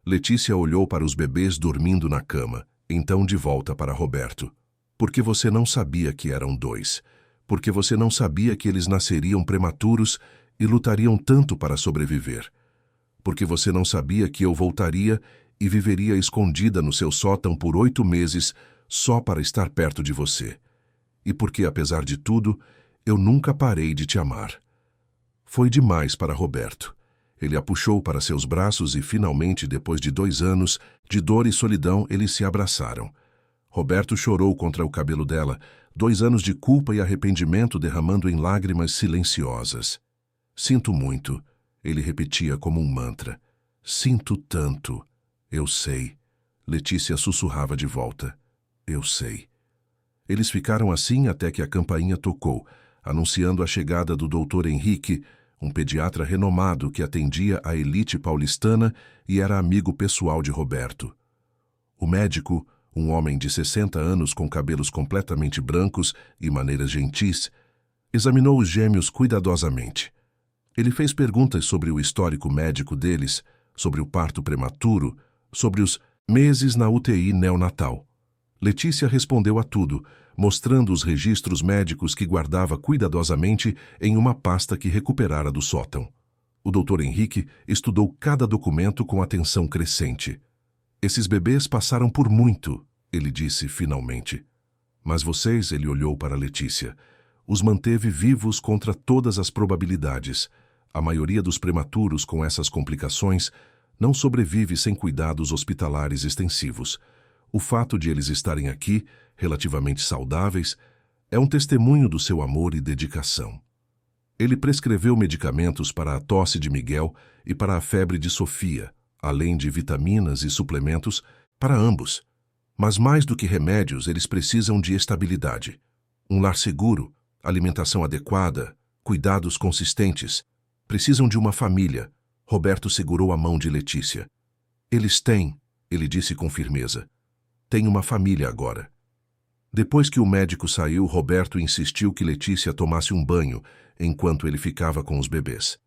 Letícia olhou para os bebês dormindo na cama, então de volta para Roberto. Porque você não sabia que eram 2. Porque você não sabia que eles nasceriam prematuros e lutariam tanto para sobreviver. Porque você não sabia que eu voltaria e viveria escondida no seu sótão por 8 meses só para estar perto de você. E porque, apesar de tudo, eu nunca parei de te amar. Foi demais para Roberto. Ele a puxou para seus braços e, finalmente, depois de 2 anos de dor e solidão, eles se abraçaram. Roberto chorou contra o cabelo dela, 2 anos de culpa e arrependimento derramando em lágrimas silenciosas. Sinto muito, ele repetia como um mantra. Sinto tanto. Eu sei. Letícia sussurrava de volta. Eu sei. Eles ficaram assim até que a campainha tocou, anunciando a chegada do Dr. Henrique, um pediatra renomado que atendia a elite paulistana e era amigo pessoal de Roberto. O médico, um homem de 60 anos com cabelos completamente brancos e maneiras gentis, examinou os gêmeos cuidadosamente. Ele fez perguntas sobre o histórico médico deles, sobre o parto prematuro, sobre os meses na UTI neonatal. Letícia respondeu a tudo, mostrando os registros médicos que guardava cuidadosamente em uma pasta que recuperara do sótão. O Dr. Henrique estudou cada documento com atenção crescente. Esses bebês passaram por muito, ele disse finalmente. Mas vocês, ele olhou para Letícia, os manteve vivos contra todas as probabilidades. A maioria dos prematuros com essas complicações não sobrevive sem cuidados hospitalares extensivos. O fato de eles estarem aqui, relativamente saudáveis, é um testemunho do seu amor e dedicação. Ele prescreveu medicamentos para a tosse de Miguel e para a febre de Sofia, além de vitaminas e suplementos para ambos. Mas mais do que remédios, eles precisam de estabilidade. Um lar seguro, alimentação adequada, cuidados consistentes. Precisam de uma família. Roberto segurou a mão de Letícia. Eles têm, ele disse com firmeza. Tem uma família agora. Depois que o médico saiu, Roberto insistiu que Letícia tomasse um banho enquanto ele ficava com os bebês.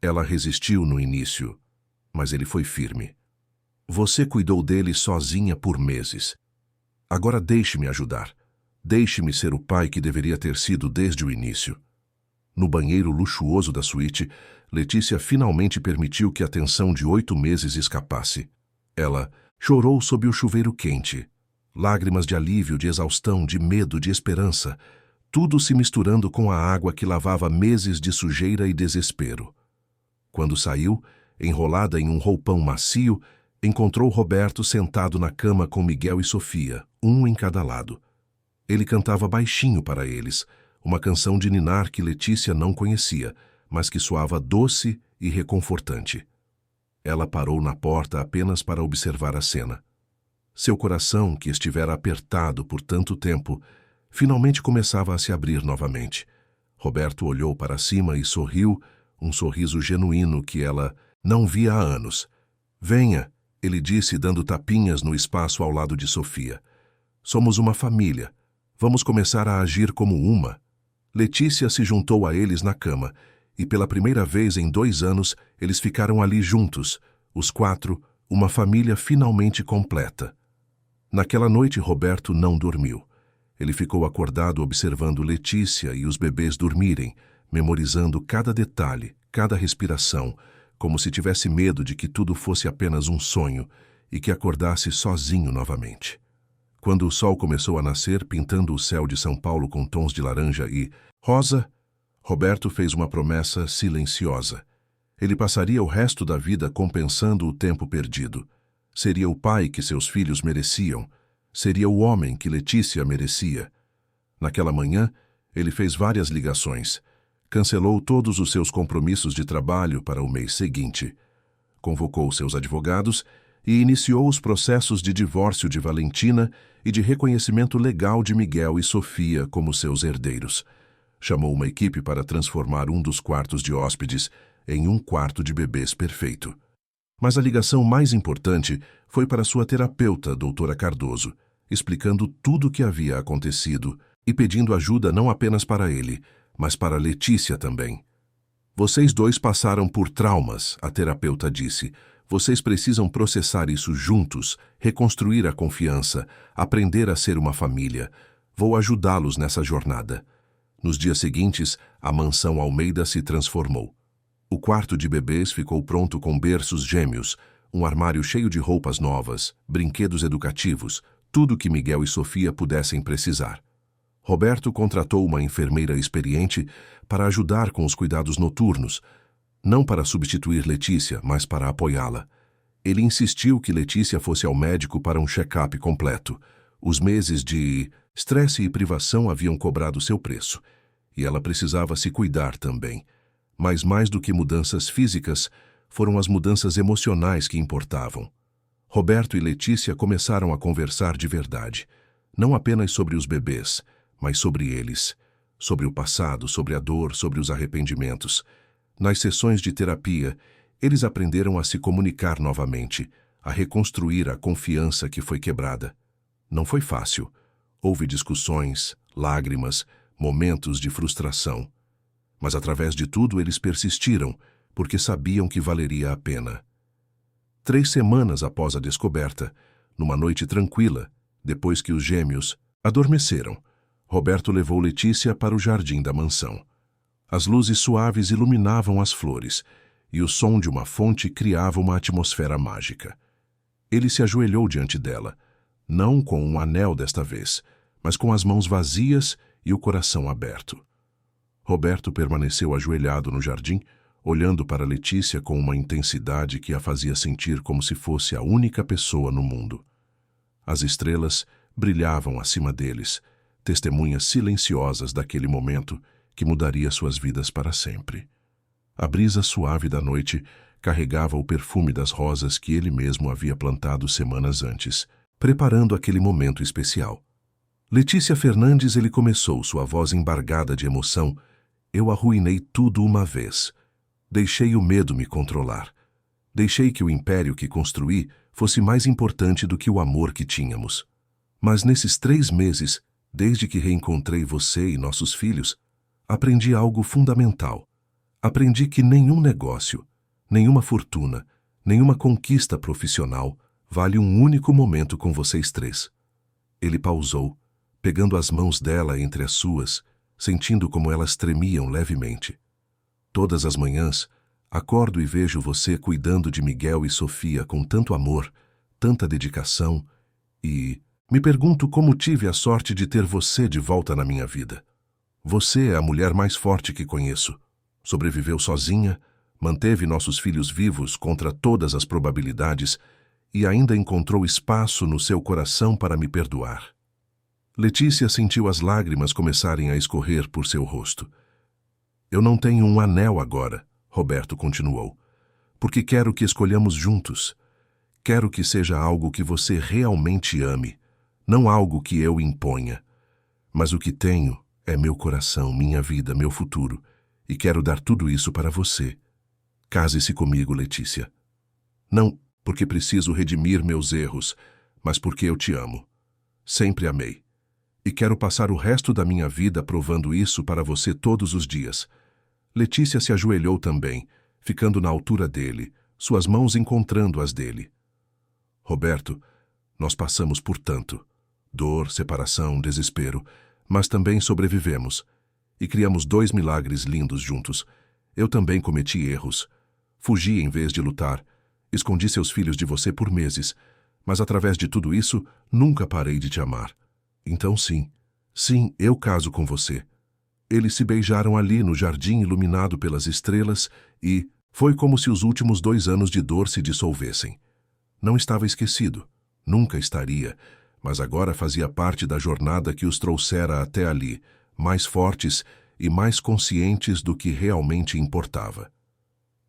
Ela resistiu no início, mas ele foi firme. Você cuidou dele sozinha por meses. Agora deixe-me ajudar. Deixe-me ser o pai que deveria ter sido desde o início. No banheiro luxuoso da suíte, Letícia finalmente permitiu que a tensão de 8 meses escapasse. Ela chorou sob o chuveiro quente. Lágrimas de alívio, de exaustão, de medo, de esperança, tudo se misturando com a água que lavava meses de sujeira e desespero. Quando saiu, enrolada em um roupão macio, encontrou Roberto sentado na cama com Miguel e Sofia, um em cada lado. Ele cantava baixinho para eles, uma canção de ninar que Letícia não conhecia, mas que soava doce e reconfortante. Ela parou na porta apenas para observar a cena. Seu coração, que estivera apertado por tanto tempo, finalmente começava a se abrir novamente. Roberto olhou para cima e sorriu, um sorriso genuíno que ela não via há anos. Venha, ele disse dando tapinhas no espaço ao lado de Sofia. Somos uma família. Vamos começar a agir como uma. Letícia se juntou a eles na cama, e pela primeira vez em 2 anos eles ficaram ali juntos, os 4, uma família finalmente completa. Naquela noite Roberto não dormiu. Ele ficou acordado observando Letícia e os bebês dormirem, memorizando cada detalhe, cada respiração, como se tivesse medo de que tudo fosse apenas um sonho e que acordasse sozinho novamente. Quando o sol começou a nascer, pintando o céu de São Paulo com tons de laranja e rosa, Roberto fez uma promessa silenciosa. Ele passaria o resto da vida compensando o tempo perdido. Seria o pai que seus filhos mereciam. Seria o homem que Letícia merecia. Naquela manhã, ele fez várias ligações. Cancelou todos os seus compromissos de trabalho para o mês seguinte. Convocou seus advogados e iniciou os processos de divórcio de Valentina e de reconhecimento legal de Miguel e Sofia como seus herdeiros. Chamou uma equipe para transformar um dos quartos de hóspedes em um quarto de bebês perfeito. Mas a ligação mais importante foi para sua terapeuta, doutora Cardoso, explicando tudo o que havia acontecido e pedindo ajuda não apenas para ele, mas para Letícia também. Vocês dois passaram por traumas, a terapeuta disse. Vocês precisam processar isso juntos, reconstruir a confiança, aprender a ser uma família. Vou ajudá-los nessa jornada. Nos dias seguintes, a mansão Almeida se transformou. O quarto de bebês ficou pronto com berços gêmeos, um armário cheio de roupas novas, brinquedos educativos, tudo que Miguel e Sofia pudessem precisar. Roberto contratou uma enfermeira experiente para ajudar com os cuidados noturnos, não para substituir Letícia, mas para apoiá-la. Ele insistiu que Letícia fosse ao médico para um check-up completo. Os meses de estresse e privação haviam cobrado seu preço, e ela precisava se cuidar também. Mas mais do que mudanças físicas, foram as mudanças emocionais que importavam. Roberto e Letícia começaram a conversar de verdade, não apenas sobre os bebês, mas sobre eles, sobre o passado, sobre a dor, sobre os arrependimentos. Nas sessões de terapia, eles aprenderam a se comunicar novamente, a reconstruir a confiança que foi quebrada. Não foi fácil. Houve discussões, lágrimas, momentos de frustração. Mas através de tudo eles persistiram, porque sabiam que valeria a pena. 3 semanas após a descoberta, numa noite tranquila, depois que os gêmeos adormeceram, Roberto levou Letícia para o jardim da mansão. As luzes suaves iluminavam as flores, e o som de uma fonte criava uma atmosfera mágica. Ele se ajoelhou diante dela, não com um anel desta vez, mas com as mãos vazias e o coração aberto. Roberto permaneceu ajoelhado no jardim, olhando para Letícia com uma intensidade que a fazia sentir como se fosse a única pessoa no mundo. As estrelas brilhavam acima deles, testemunhas silenciosas daquele momento que mudaria suas vidas para sempre. A brisa suave da noite carregava o perfume das rosas que ele mesmo havia plantado semanas antes, preparando aquele momento especial. Letícia Fernandes, ele começou, sua voz embargada de emoção. Eu arruinei tudo uma vez. Deixei o medo me controlar. Deixei que o império que construí fosse mais importante do que o amor que tínhamos. Mas nesses 3 meses, desde que reencontrei você e nossos filhos, aprendi algo fundamental. Aprendi que nenhum negócio, nenhuma fortuna, nenhuma conquista profissional vale um único momento com vocês 3. Ele pausou, pegando as mãos dela entre as suas, sentindo como elas tremiam levemente. Todas as manhãs, acordo e vejo você cuidando de Miguel e Sofia com tanto amor, tanta dedicação, e me pergunto como tive a sorte de ter você de volta na minha vida. Você é a mulher mais forte que conheço. Sobreviveu sozinha, manteve nossos filhos vivos contra todas as probabilidades e ainda encontrou espaço no seu coração para me perdoar. Letícia sentiu as lágrimas começarem a escorrer por seu rosto. Eu não tenho um anel agora, Roberto continuou, porque quero que escolhamos juntos. Quero que seja algo que você realmente ame, não algo que eu imponha. Mas o que tenho é meu coração, minha vida, meu futuro, e quero dar tudo isso para você. Case-se comigo, Letícia. Não porque preciso redimir meus erros, mas porque eu te amo. Sempre amei. E quero passar o resto da minha vida provando isso para você todos os dias. Letícia se ajoelhou também, ficando na altura dele, suas mãos encontrando as dele. Roberto, nós passamos por tanto. Dor, separação, desespero, mas também sobrevivemos. E criamos 2 milagres lindos juntos. Eu também cometi erros. Fugi em vez de lutar. Escondi seus filhos de você por meses. Mas através de tudo isso, nunca parei de te amar. Então sim, eu caso com você. Eles se beijaram ali no jardim iluminado pelas estrelas e foi como se os últimos 2 anos de dor se dissolvessem. Não estava esquecido. Nunca estaria. Mas agora fazia parte da jornada que os trouxera até ali, mais fortes e mais conscientes do que realmente importava.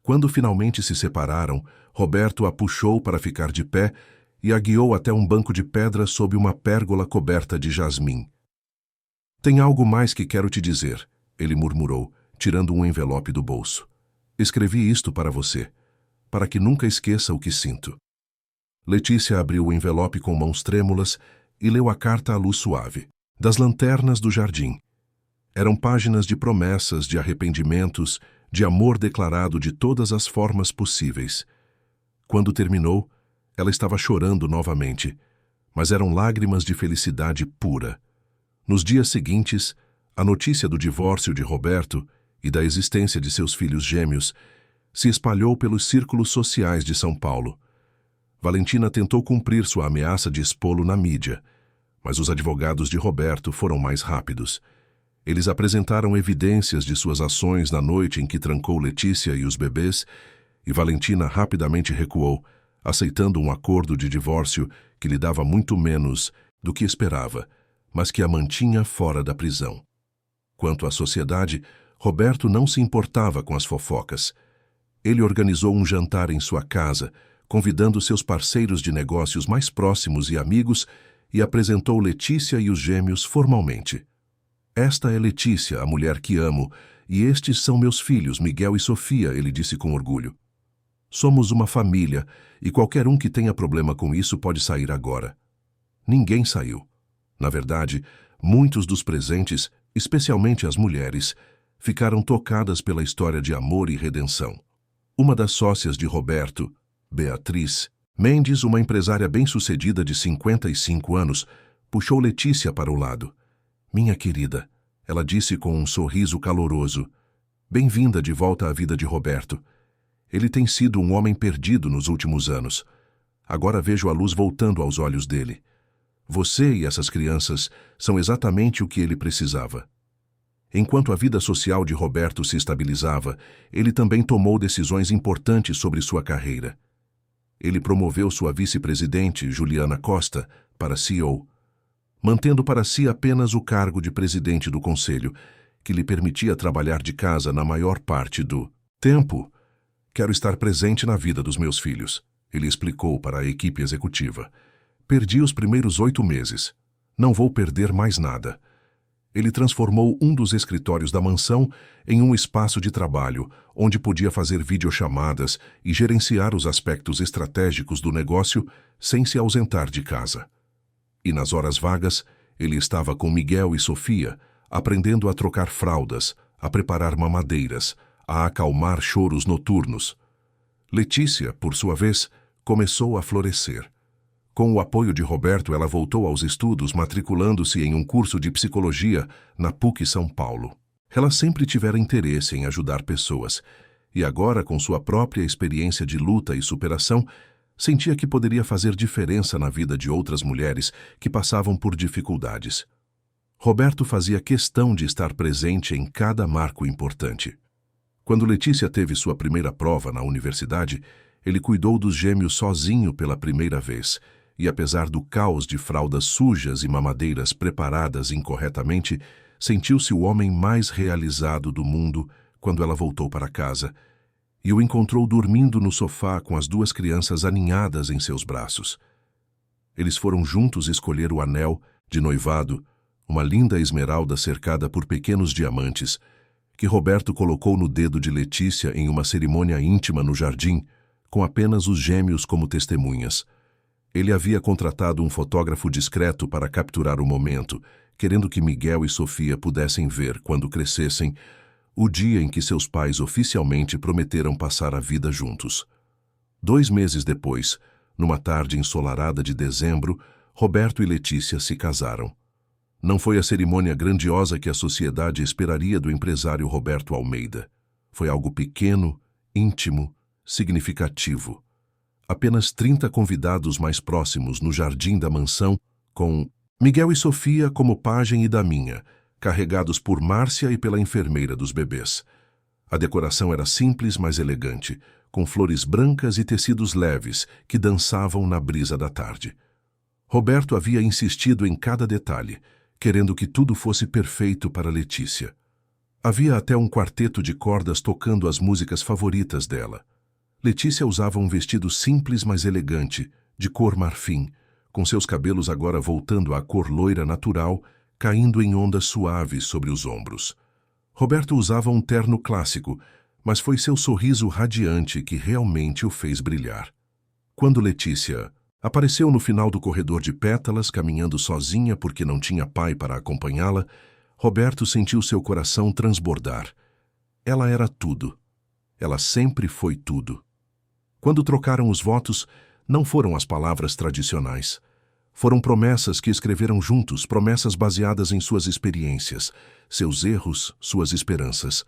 Quando finalmente se separaram, Roberto a puxou para ficar de pé e a guiou até um banco de pedra sob uma pérgola coberta de jasmim. Tem algo mais que quero te dizer, ele murmurou, tirando um envelope do bolso. Escrevi isto para você, para que nunca esqueça o que sinto. Letícia abriu o envelope com mãos trêmulas e leu a carta à luz suave, das lanternas do jardim. Eram páginas de promessas, de arrependimentos, de amor declarado de todas as formas possíveis. Quando terminou, ela estava chorando novamente, mas eram lágrimas de felicidade pura. Nos dias seguintes, a notícia do divórcio de Roberto e da existência de seus filhos gêmeos se espalhou pelos círculos sociais de São Paulo. Valentina tentou cumprir sua ameaça de expô-lo na mídia, mas os advogados de Roberto foram mais rápidos. Eles apresentaram evidências de suas ações na noite em que trancou Letícia e os bebês, e Valentina rapidamente recuou, aceitando um acordo de divórcio que lhe dava muito menos do que esperava, mas que a mantinha fora da prisão. Quanto à sociedade, Roberto não se importava com as fofocas. Ele organizou um jantar em sua casa, convidando seus parceiros de negócios mais próximos e amigos, e apresentou Letícia e os gêmeos formalmente. Esta é Letícia, a mulher que amo, e estes são meus filhos, Miguel e Sofia, ele disse com orgulho. Somos uma família, e qualquer um que tenha problema com isso pode sair agora. Ninguém saiu. Na verdade, muitos dos presentes, especialmente as mulheres, ficaram tocadas pela história de amor e redenção. Uma das sócias de Roberto, Beatriz Mendes, uma empresária bem-sucedida de 55 anos, puxou Letícia para o lado. Minha querida, ela disse com um sorriso caloroso, bem-vinda de volta à vida de Roberto. Ele tem sido um homem perdido nos últimos anos. Agora vejo a luz voltando aos olhos dele. Você e essas crianças são exatamente o que ele precisava. Enquanto a vida social de Roberto se estabilizava, ele também tomou decisões importantes sobre sua carreira. Ele promoveu sua vice-presidente, Juliana Costa, para CEO, mantendo para si apenas o cargo de presidente do conselho, que lhe permitia trabalhar de casa na maior parte do tempo. Quero estar presente na vida dos meus filhos, ele explicou para a equipe executiva. Perdi os primeiros 8 meses. Não vou perder mais nada. Ele transformou um dos escritórios da mansão em um espaço de trabalho, onde podia fazer videochamadas e gerenciar os aspectos estratégicos do negócio sem se ausentar de casa. E nas horas vagas, ele estava com Miguel e Sofia, aprendendo a trocar fraldas, a preparar mamadeiras, a acalmar choros noturnos. Letícia, por sua vez, começou a florescer. Com o apoio de Roberto, ela voltou aos estudos, matriculando-se em um curso de psicologia na PUC São Paulo. Ela sempre tivera interesse em ajudar pessoas, e agora, com sua própria experiência de luta e superação, sentia que poderia fazer diferença na vida de outras mulheres que passavam por dificuldades. Roberto fazia questão de estar presente em cada marco importante. Quando Letícia teve sua primeira prova na universidade, ele cuidou dos gêmeos sozinho pela primeira vez, e apesar do caos de fraldas sujas e mamadeiras preparadas incorretamente, sentiu-se o homem mais realizado do mundo quando ela voltou para casa, e o encontrou dormindo no sofá com as 2 crianças aninhadas em seus braços. Eles foram juntos escolher o anel de noivado, uma linda esmeralda cercada por pequenos diamantes, que Roberto colocou no dedo de Letícia em uma cerimônia íntima no jardim, com apenas os gêmeos como testemunhas. Ele havia contratado um fotógrafo discreto para capturar o momento, querendo que Miguel e Sofia pudessem ver, quando crescessem, o dia em que seus pais oficialmente prometeram passar a vida juntos. 2 meses depois, numa tarde ensolarada de dezembro, Roberto e Letícia se casaram. Não foi a cerimônia grandiosa que a sociedade esperaria do empresário Roberto Almeida. Foi algo pequeno, íntimo, significativo. Apenas 30 convidados mais próximos no jardim da mansão, com Miguel e Sofia como pajem e daminha, carregados por Márcia e pela enfermeira dos bebês. A decoração era simples, mas elegante, com flores brancas e tecidos leves que dançavam na brisa da tarde. Roberto havia insistido em cada detalhe, querendo que tudo fosse perfeito para Letícia. Havia até um quarteto de cordas tocando as músicas favoritas dela. Letícia usava um vestido simples, mas elegante, de cor marfim, com seus cabelos agora voltando à cor loira natural, caindo em ondas suaves sobre os ombros. Roberto usava um terno clássico, mas foi seu sorriso radiante que realmente o fez brilhar. Quando Letícia apareceu no final do corredor de pétalas, caminhando sozinha porque não tinha pai para acompanhá-la, Roberto sentiu seu coração transbordar. Ela era tudo. Ela sempre foi tudo. Quando trocaram os votos, não foram as palavras tradicionais. Foram promessas que escreveram juntos, promessas baseadas em suas experiências, seus erros, suas esperanças.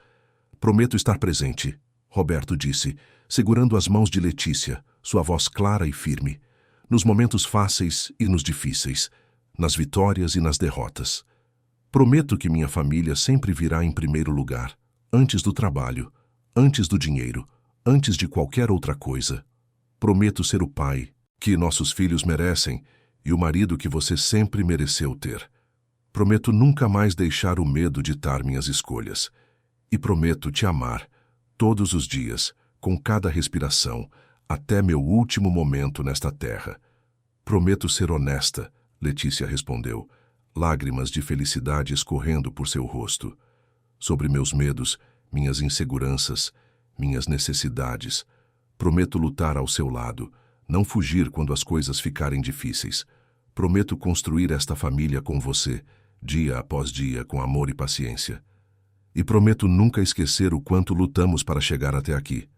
Prometo estar presente, Roberto disse, segurando as mãos de Letícia, sua voz clara e firme, nos momentos fáceis e nos difíceis, nas vitórias e nas derrotas. Prometo que minha família sempre virá em primeiro lugar, antes do trabalho, antes do dinheiro, antes de qualquer outra coisa. Prometo ser o pai que nossos filhos merecem e o marido que você sempre mereceu ter. Prometo nunca mais deixar o medo ditar minhas escolhas. E prometo te amar, todos os dias, com cada respiração, até meu último momento nesta terra. Prometo ser honesta, Letícia respondeu, lágrimas de felicidade escorrendo por seu rosto. Sobre meus medos, minhas inseguranças, minhas necessidades. Prometo lutar ao seu lado, não fugir quando as coisas ficarem difíceis. Prometo construir esta família com você, dia após dia, com amor e paciência. E prometo nunca esquecer o quanto lutamos para chegar até aqui.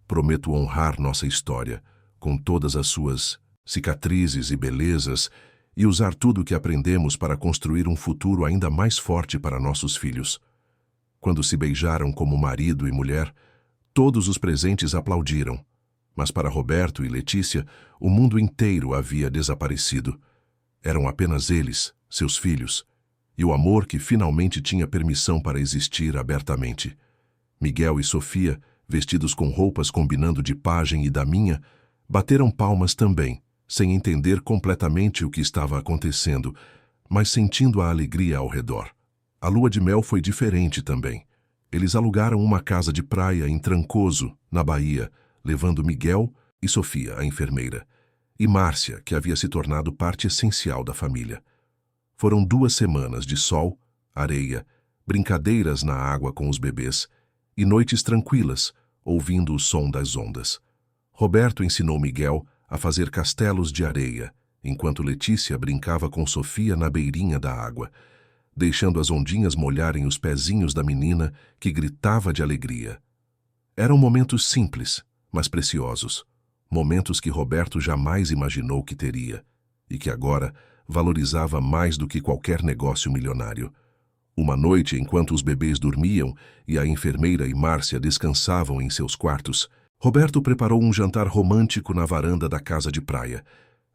Prometo honrar nossa história, com todas as suas cicatrizes e belezas, e usar tudo o que aprendemos para construir um futuro ainda mais forte para nossos filhos. Quando se beijaram como marido e mulher, todos os presentes aplaudiram. Mas para Roberto e Letícia, o mundo inteiro havia desaparecido. Eram apenas eles, seus filhos, e o amor que finalmente tinha permissão para existir abertamente. Miguel e Sofia, vestidos com roupas combinando de pajem e da minha, bateram palmas também, sem entender completamente o que estava acontecendo, mas sentindo a alegria ao redor. A lua de mel foi diferente também. Eles alugaram uma casa de praia em Trancoso, na Bahia, levando Miguel e Sofia, a enfermeira, e Márcia, que havia se tornado parte essencial da família. Foram 2 semanas de sol, areia, brincadeiras na água com os bebês e noites tranquilas, ouvindo o som das ondas. Roberto ensinou Miguel a fazer castelos de areia, enquanto Letícia brincava com Sofia na beirinha da água, deixando as ondinhas molharem os pezinhos da menina, que gritava de alegria. Eram momentos simples, mas preciosos. Momentos que Roberto jamais imaginou que teria, e que agora valorizava mais do que qualquer negócio milionário. Uma noite, enquanto os bebês dormiam e a enfermeira e Márcia descansavam em seus quartos, Roberto preparou um jantar romântico na varanda da casa de praia.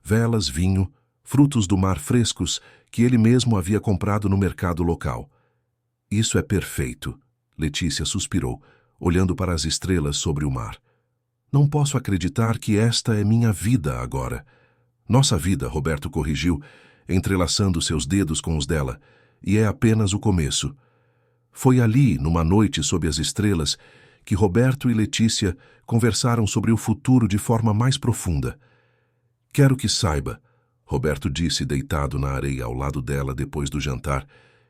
Velas, vinho, frutos do mar frescos que ele mesmo havia comprado no mercado local. Isso é perfeito, Letícia suspirou, olhando para as estrelas sobre o mar. Não posso acreditar que esta é minha vida agora. Nossa vida, Roberto corrigiu, entrelaçando seus dedos com os dela, e é apenas o começo. Foi ali, numa noite sob as estrelas, que Roberto e Letícia conversaram sobre o futuro de forma mais profunda. Quero que saiba, Roberto disse deitado na areia ao lado dela depois do jantar,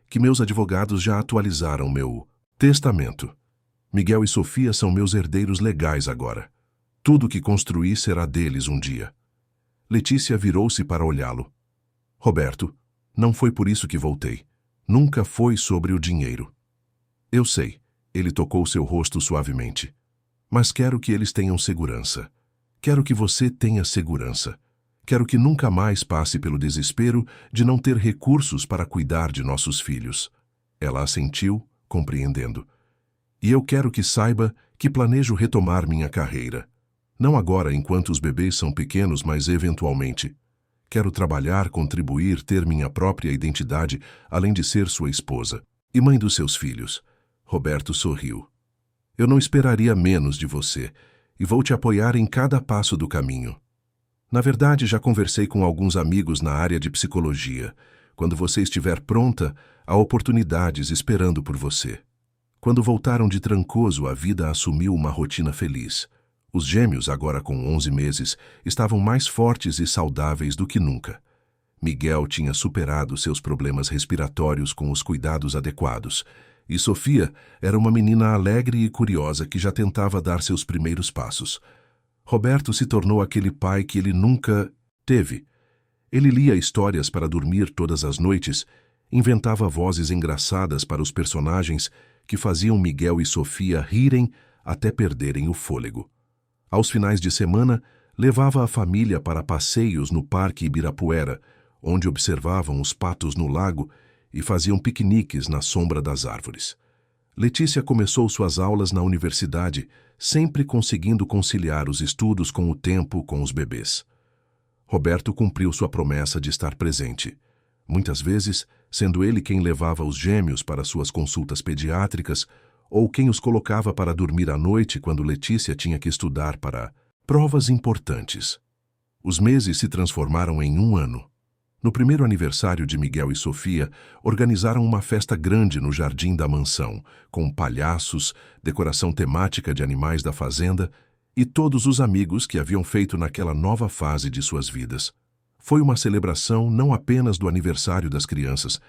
que meus advogados já atualizaram meu testamento. Miguel e Sofia são meus herdeiros legais agora. Tudo que construí será deles um dia. Letícia virou-se para olhá-lo. Roberto, não foi por isso que voltei. Nunca foi sobre o dinheiro. Eu sei, ele tocou seu rosto suavemente. Mas quero que eles tenham segurança. Quero que você tenha segurança. Quero que nunca mais passe pelo desespero de não ter recursos para cuidar de nossos filhos. Ela assentiu, compreendendo. E eu quero que saiba que planejo retomar minha carreira. Não agora enquanto os bebês são pequenos, mas eventualmente. Quero trabalhar, contribuir, ter minha própria identidade, além de ser sua esposa e mãe dos seus filhos. Roberto sorriu. Eu não esperaria menos de você e vou te apoiar em cada passo do caminho. Na verdade, já conversei com alguns amigos na área de psicologia. Quando você estiver pronta, há oportunidades esperando por você. Quando voltaram de Trancoso, a vida assumiu uma rotina feliz. Os gêmeos, agora com 11 meses, estavam mais fortes e saudáveis do que nunca. Miguel tinha superado seus problemas respiratórios com os cuidados adequados, e Sofia era uma menina alegre e curiosa que já tentava dar seus primeiros passos. Roberto se tornou aquele pai que ele nunca teve. Ele lia histórias para dormir todas as noites, inventava vozes engraçadas para os personagens que faziam Miguel e Sofia rirem até perderem o fôlego. Aos finais de semana, levava a família para passeios no Parque Ibirapuera, onde observavam os patos no lago e faziam piqueniques na sombra das árvores. Letícia começou suas aulas na universidade, sempre conseguindo conciliar os estudos com o tempo com os bebês. Roberto cumpriu sua promessa de estar presente. Muitas vezes, sendo ele quem levava os gêmeos para suas consultas pediátricas ou quem os colocava para dormir à noite quando Letícia tinha que estudar para provas importantes. Os meses se transformaram em um ano. No primeiro aniversário de Miguel e Sofia, organizaram uma festa grande no jardim da mansão, com palhaços, decoração temática de animais da fazenda e todos os amigos que haviam feito naquela nova fase de suas vidas. Foi uma celebração não apenas do aniversário das crianças,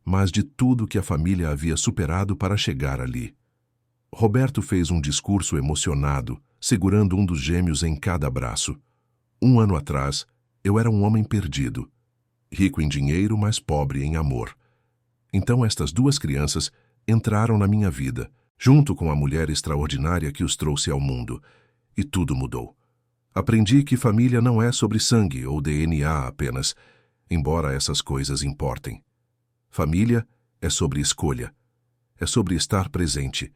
mas de tudo que a família havia superado para chegar ali. Roberto fez um discurso emocionado, segurando um dos gêmeos em cada braço. 1 ano atrás, eu era um homem perdido, rico em dinheiro, mas pobre em amor. Então estas 2 crianças entraram na minha vida, junto com a mulher extraordinária que os trouxe ao mundo, e tudo mudou. Aprendi que família não é sobre sangue ou DNA apenas, embora essas coisas importem. Família é sobre escolha, é sobre estar presente,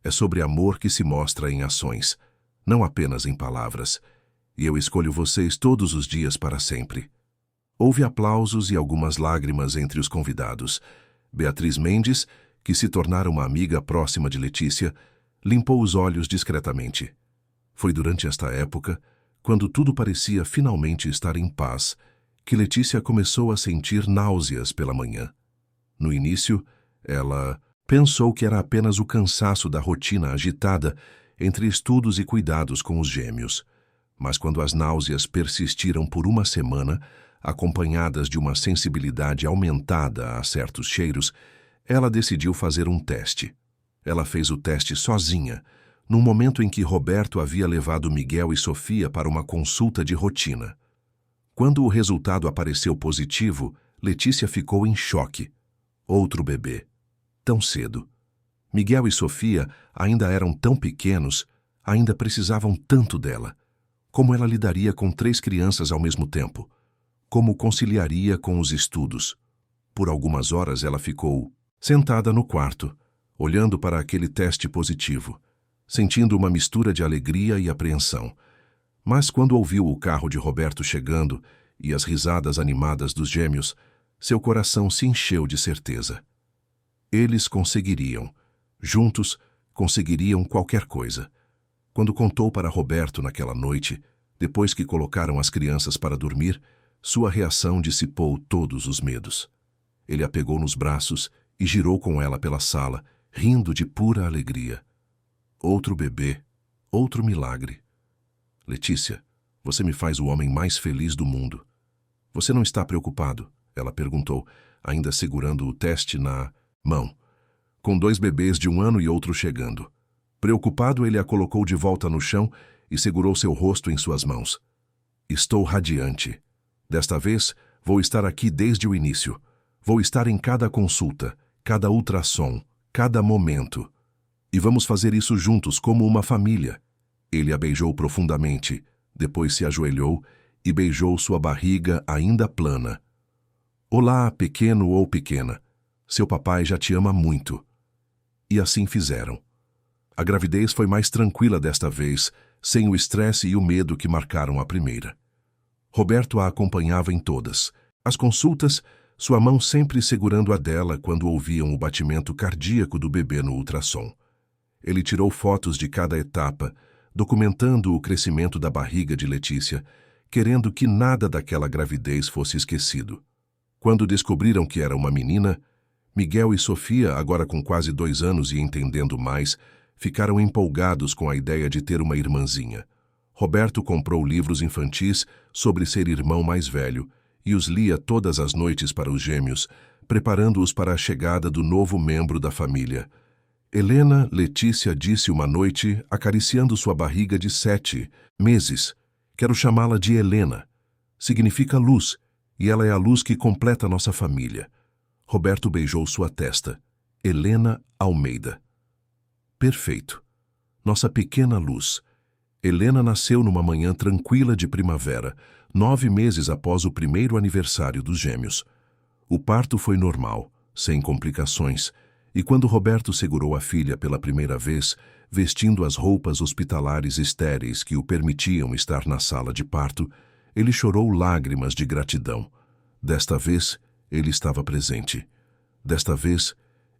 é sobre amor que se mostra em ações, não apenas em palavras, e eu escolho vocês todos os dias para sempre. Houve aplausos e algumas lágrimas entre os convidados. Beatriz Mendes, que se tornara uma amiga próxima de Letícia, limpou os olhos discretamente. Foi durante esta época, quando tudo parecia finalmente estar em paz, que Letícia começou a sentir náuseas pela manhã. No início, ela pensou que era apenas o cansaço da rotina agitada entre estudos e cuidados com os gêmeos. Mas quando as náuseas persistiram por 1 semana, acompanhadas de uma sensibilidade aumentada a certos cheiros, ela decidiu fazer um teste. Ela fez o teste sozinha, num momento em que Roberto havia levado Miguel e Sofia para uma consulta de rotina. Quando o resultado apareceu positivo, Letícia ficou em choque. Outro bebê. Tão cedo. Miguel e Sofia ainda eram tão pequenos, ainda precisavam tanto dela. Como ela lidaria com 3 crianças ao mesmo tempo? Como conciliaria com os estudos? Por algumas horas ela ficou sentada no quarto, olhando para aquele teste positivo, sentindo uma mistura de alegria e apreensão. Mas quando ouviu o carro de Roberto chegando e as risadas animadas dos gêmeos, seu coração se encheu de certeza. Eles conseguiriam. Juntos, conseguiriam qualquer coisa. Quando contou para Roberto naquela noite, depois que colocaram as crianças para dormir, sua reação dissipou todos os medos. Ele a pegou nos braços e girou com ela pela sala, rindo de pura alegria. Outro bebê, outro milagre. Letícia, você me faz o homem mais feliz do mundo. Você não está preocupado? Ela perguntou, ainda segurando o teste na mão, com 2 bebês de 1 ano e outro chegando. Preocupado, ele a colocou de volta no chão e segurou seu rosto em suas mãos. Estou radiante. Desta vez, vou estar aqui desde o início. Vou estar em cada consulta, cada ultrassom, cada momento. E vamos fazer isso juntos como uma família. Ele a beijou profundamente, depois se ajoelhou e beijou sua barriga ainda plana. Olá, pequeno ou pequena. Seu papai já te ama muito. E assim fizeram. A gravidez foi mais tranquila desta vez, sem o estresse e o medo que marcaram a primeira. Roberto a acompanhava em todas. As consultas, sua mão sempre segurando a dela quando ouviam o batimento cardíaco do bebê no ultrassom. Ele tirou fotos de cada etapa, documentando o crescimento da barriga de Letícia, querendo que nada daquela gravidez fosse esquecido. Quando descobriram que era uma menina, Miguel e Sofia, agora com quase 2 anos e entendendo mais, ficaram empolgados com a ideia de ter uma irmãzinha. Roberto comprou livros infantis sobre ser irmão mais velho e os lia todas as noites para os gêmeos, preparando-os para a chegada do novo membro da família. Helena, Letícia disse uma noite, acariciando sua barriga de 7 meses. Quero chamá-la de Helena. Significa luz, e ela é a luz que completa nossa família. Roberto beijou sua testa. Helena Almeida. Perfeito. Nossa pequena luz. Helena nasceu numa manhã tranquila de primavera, 9 meses após o primeiro aniversário dos gêmeos. O parto foi normal, sem complicações, e quando Roberto segurou a filha pela primeira vez, vestindo as roupas hospitalares estéreis que o permitiam estar na sala de parto, ele chorou lágrimas de gratidão. Desta vez, ele estava presente. Desta vez,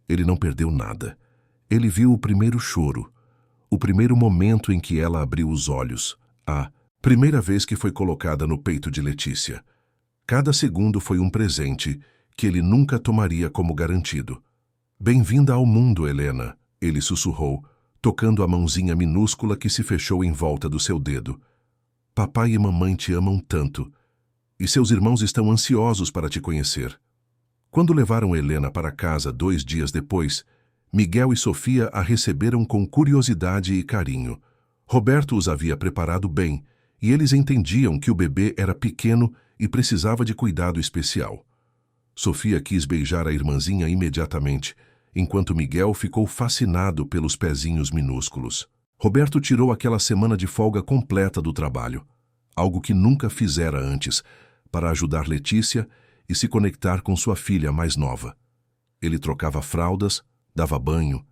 ele não perdeu nada. Ele viu o primeiro choro, o primeiro momento em que ela abriu os olhos, a primeira vez que foi colocada no peito de Letícia. Cada segundo foi um presente que ele nunca tomaria como garantido. Bem-vinda ao mundo, Helena, ele sussurrou, tocando a mãozinha minúscula que se fechou em volta do seu dedo. Papai e mamãe te amam tanto, e seus irmãos estão ansiosos para te conhecer. Quando levaram Helena para casa 2 dias depois, Miguel e Sofia a receberam com curiosidade e carinho. Roberto os havia preparado bem, e eles entendiam que o bebê era pequeno e precisava de cuidado especial. Sofia quis beijar a irmãzinha imediatamente, enquanto Miguel ficou fascinado pelos pezinhos minúsculos. Roberto tirou aquela semana de folga completa do trabalho, algo que nunca fizera antes, para ajudar Letícia e se conectar com sua filha mais nova. Ele trocava fraldas, dava banho,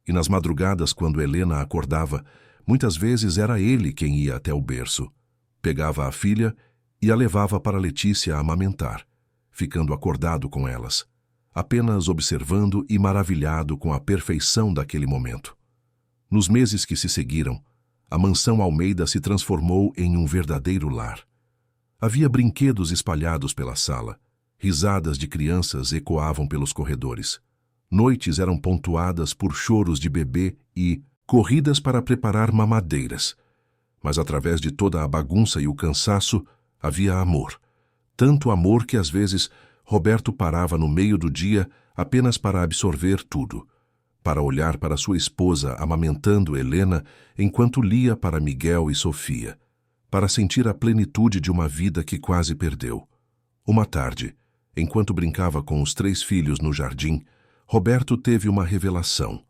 e nas madrugadas, quando Helena acordava, muitas vezes era ele quem ia até o berço. Pegava a filha e a levava para Letícia amamentar, ficando acordado com elas, apenas observando e maravilhado com a perfeição daquele momento. Nos meses que se seguiram, a mansão Almeida se transformou em um verdadeiro lar. Havia brinquedos espalhados pela sala, risadas de crianças ecoavam pelos corredores. Noites eram pontuadas por choros de bebê e corridas para preparar mamadeiras. Mas através de toda a bagunça e o cansaço, havia amor. Tanto amor que às vezes Roberto parava no meio do dia apenas para absorver tudo, para olhar para sua esposa amamentando Helena enquanto lia para Miguel e Sofia, para sentir a plenitude de uma vida que quase perdeu. Uma tarde, enquanto brincava com os 3 filhos no jardim, Roberto teve uma revelação.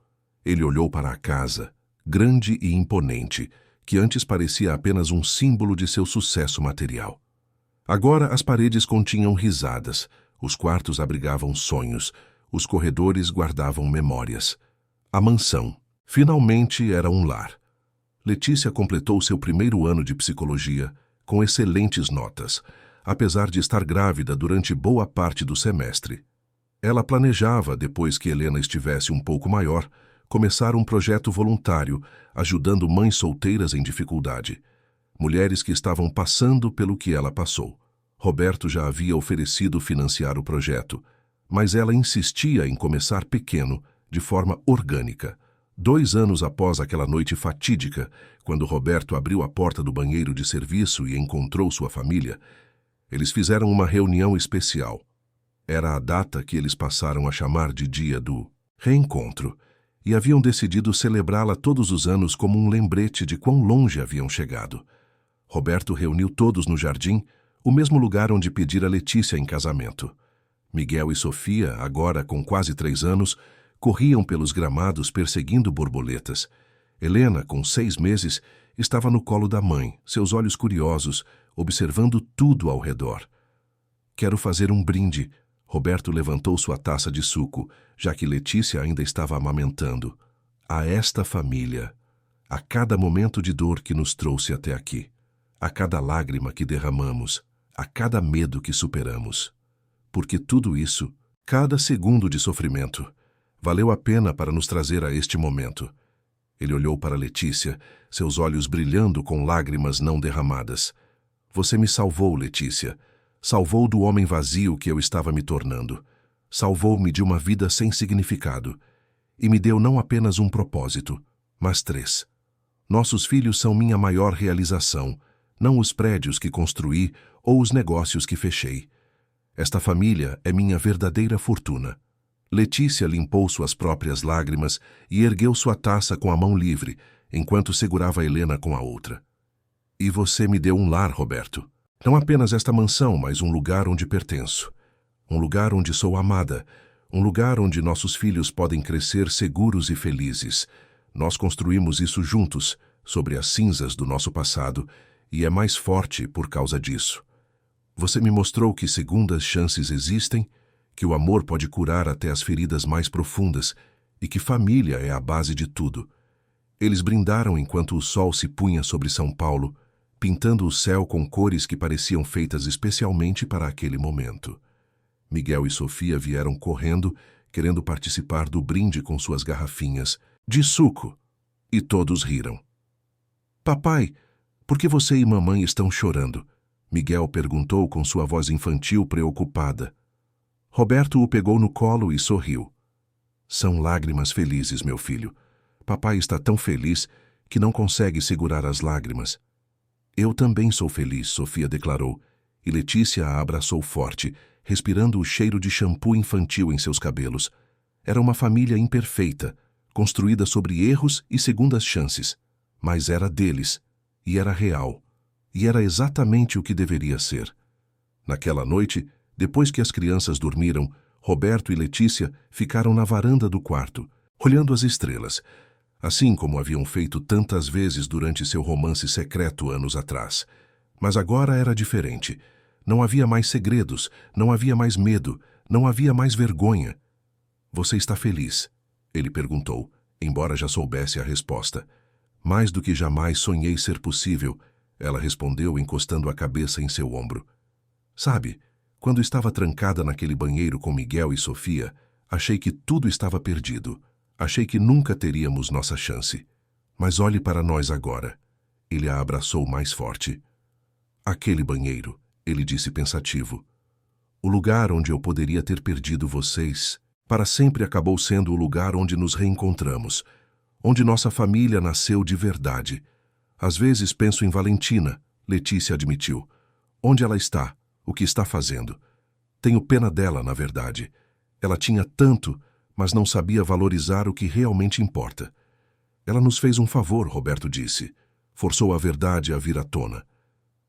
Ele olhou para a casa, grande e imponente, que antes parecia apenas um símbolo de seu sucesso material. Agora as paredes continham risadas, os quartos abrigavam sonhos, os corredores guardavam memórias. A mansão, finalmente, era um lar. Letícia completou seu primeiro ano de psicologia, com excelentes notas, apesar de estar grávida durante boa parte do semestre. Ela planejava, depois que Helena estivesse um pouco maior, começar um projeto voluntário, ajudando mães solteiras em dificuldade, mulheres que estavam passando pelo que ela passou. Roberto já havia oferecido financiar o projeto, mas ela insistia em começar pequeno, de forma orgânica. 2 anos após aquela noite fatídica, quando Roberto abriu a porta do banheiro de serviço e encontrou sua família, eles fizeram uma reunião especial. Era a data que eles passaram a chamar de Dia do Reencontro, e haviam decidido celebrá-la todos os anos como um lembrete de quão longe haviam chegado. Roberto reuniu todos no jardim, o mesmo lugar onde pedira Letícia em casamento. Miguel e Sofia, agora com quase 3 anos, corriam pelos gramados perseguindo borboletas. Helena, com 6 meses, estava no colo da mãe, seus olhos curiosos, observando tudo ao redor. Quero fazer um brinde. Roberto levantou sua taça de suco, já que Letícia ainda estava amamentando. A esta família, a cada momento de dor que nos trouxe até aqui, a cada lágrima que derramamos, a cada medo que superamos. Porque tudo isso, cada segundo de sofrimento, valeu a pena para nos trazer a este momento. Ele olhou para Letícia, seus olhos brilhando com lágrimas não derramadas. Você me salvou, Letícia. Salvou do homem vazio que eu estava me tornando. Salvou-me de uma vida sem significado. E me deu não apenas um propósito, mas 3. Nossos filhos são minha maior realização, não os prédios que construí ou os negócios que fechei. Esta família é minha verdadeira fortuna. Letícia limpou suas próprias lágrimas e ergueu sua taça com a mão livre, enquanto segurava Helena com a outra. E você me deu um lar, Roberto. Não apenas esta mansão, mas um lugar onde pertenço. Um lugar onde sou amada. Um lugar onde nossos filhos podem crescer seguros e felizes. Nós construímos isso juntos, sobre as cinzas do nosso passado, e é mais forte por causa disso. Você me mostrou que segundas chances existem, que o amor pode curar até as feridas mais profundas e que família é a base de tudo. Eles brindaram enquanto o sol se punha sobre São Paulo, pintando o céu com cores que pareciam feitas especialmente para aquele momento. Miguel e Sofia vieram correndo, querendo participar do brinde com suas garrafinhas de suco, e todos riram. Papai, por que você e mamãe estão chorando? Miguel perguntou com sua voz infantil preocupada. Roberto o pegou no colo e sorriu. São lágrimas felizes, meu filho. Papai está tão feliz que não consegue segurar as lágrimas. Eu também sou feliz, Sofia declarou, e Letícia a abraçou forte, respirando o cheiro de shampoo infantil em seus cabelos. Era uma família imperfeita, construída sobre erros e segundas chances, mas era deles, e era real, e era exatamente o que deveria ser. Naquela noite, depois que as crianças dormiram, Roberto e Letícia ficaram na varanda do quarto, olhando as estrelas, assim como haviam feito tantas vezes durante seu romance secreto anos atrás. Mas agora era diferente. Não havia mais segredos, não havia mais medo, não havia mais vergonha. Você está feliz? Ele perguntou, embora já soubesse a resposta. Mais do que jamais sonhei ser possível, ela respondeu encostando a cabeça em seu ombro. Sabe, quando estava trancada naquele banheiro com Miguel e Sofia, achei que tudo estava perdido. Achei que nunca teríamos nossa chance. Mas olhe para nós agora. Ele a abraçou mais forte. Aquele banheiro, ele disse pensativo. O lugar onde eu poderia ter perdido vocês, para sempre acabou sendo o lugar onde nos reencontramos, onde nossa família nasceu de verdade. Às vezes penso em Valentina, Letícia admitiu. Onde ela está? O que está fazendo? Tenho pena dela, na verdade. Ela tinha tanto, mas não sabia valorizar o que realmente importa. Ela nos fez um favor, Roberto disse. Forçou a verdade a vir à tona.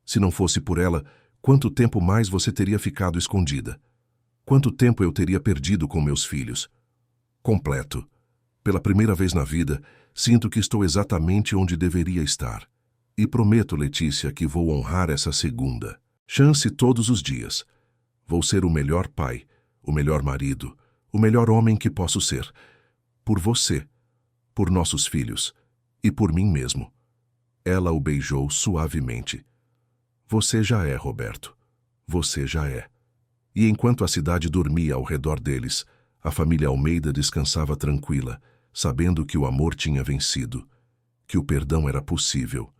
Se não fosse por ela, quanto tempo mais você teria ficado escondida? Quanto tempo eu teria perdido com meus filhos? Completo. Pela primeira vez na vida, sinto que estou exatamente onde deveria estar. E prometo, Letícia, que vou honrar essa segunda chance todos os dias. Vou ser o melhor pai, o melhor marido, o melhor homem que posso ser. Por você, por nossos filhos e por mim mesmo. Ela o beijou suavemente. Você já é, Roberto. Você já é. E enquanto a cidade dormia ao redor deles, a família Almeida descansava tranquila, sabendo que o amor tinha vencido, que o perdão era possível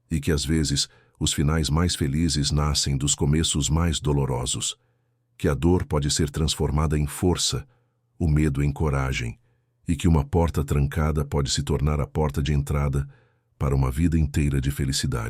e que às vezes os finais mais felizes nascem dos começos mais dolorosos, que a dor pode ser transformada em força, o medo em coragem, e que uma porta trancada pode se tornar a porta de entrada para uma vida inteira de felicidade.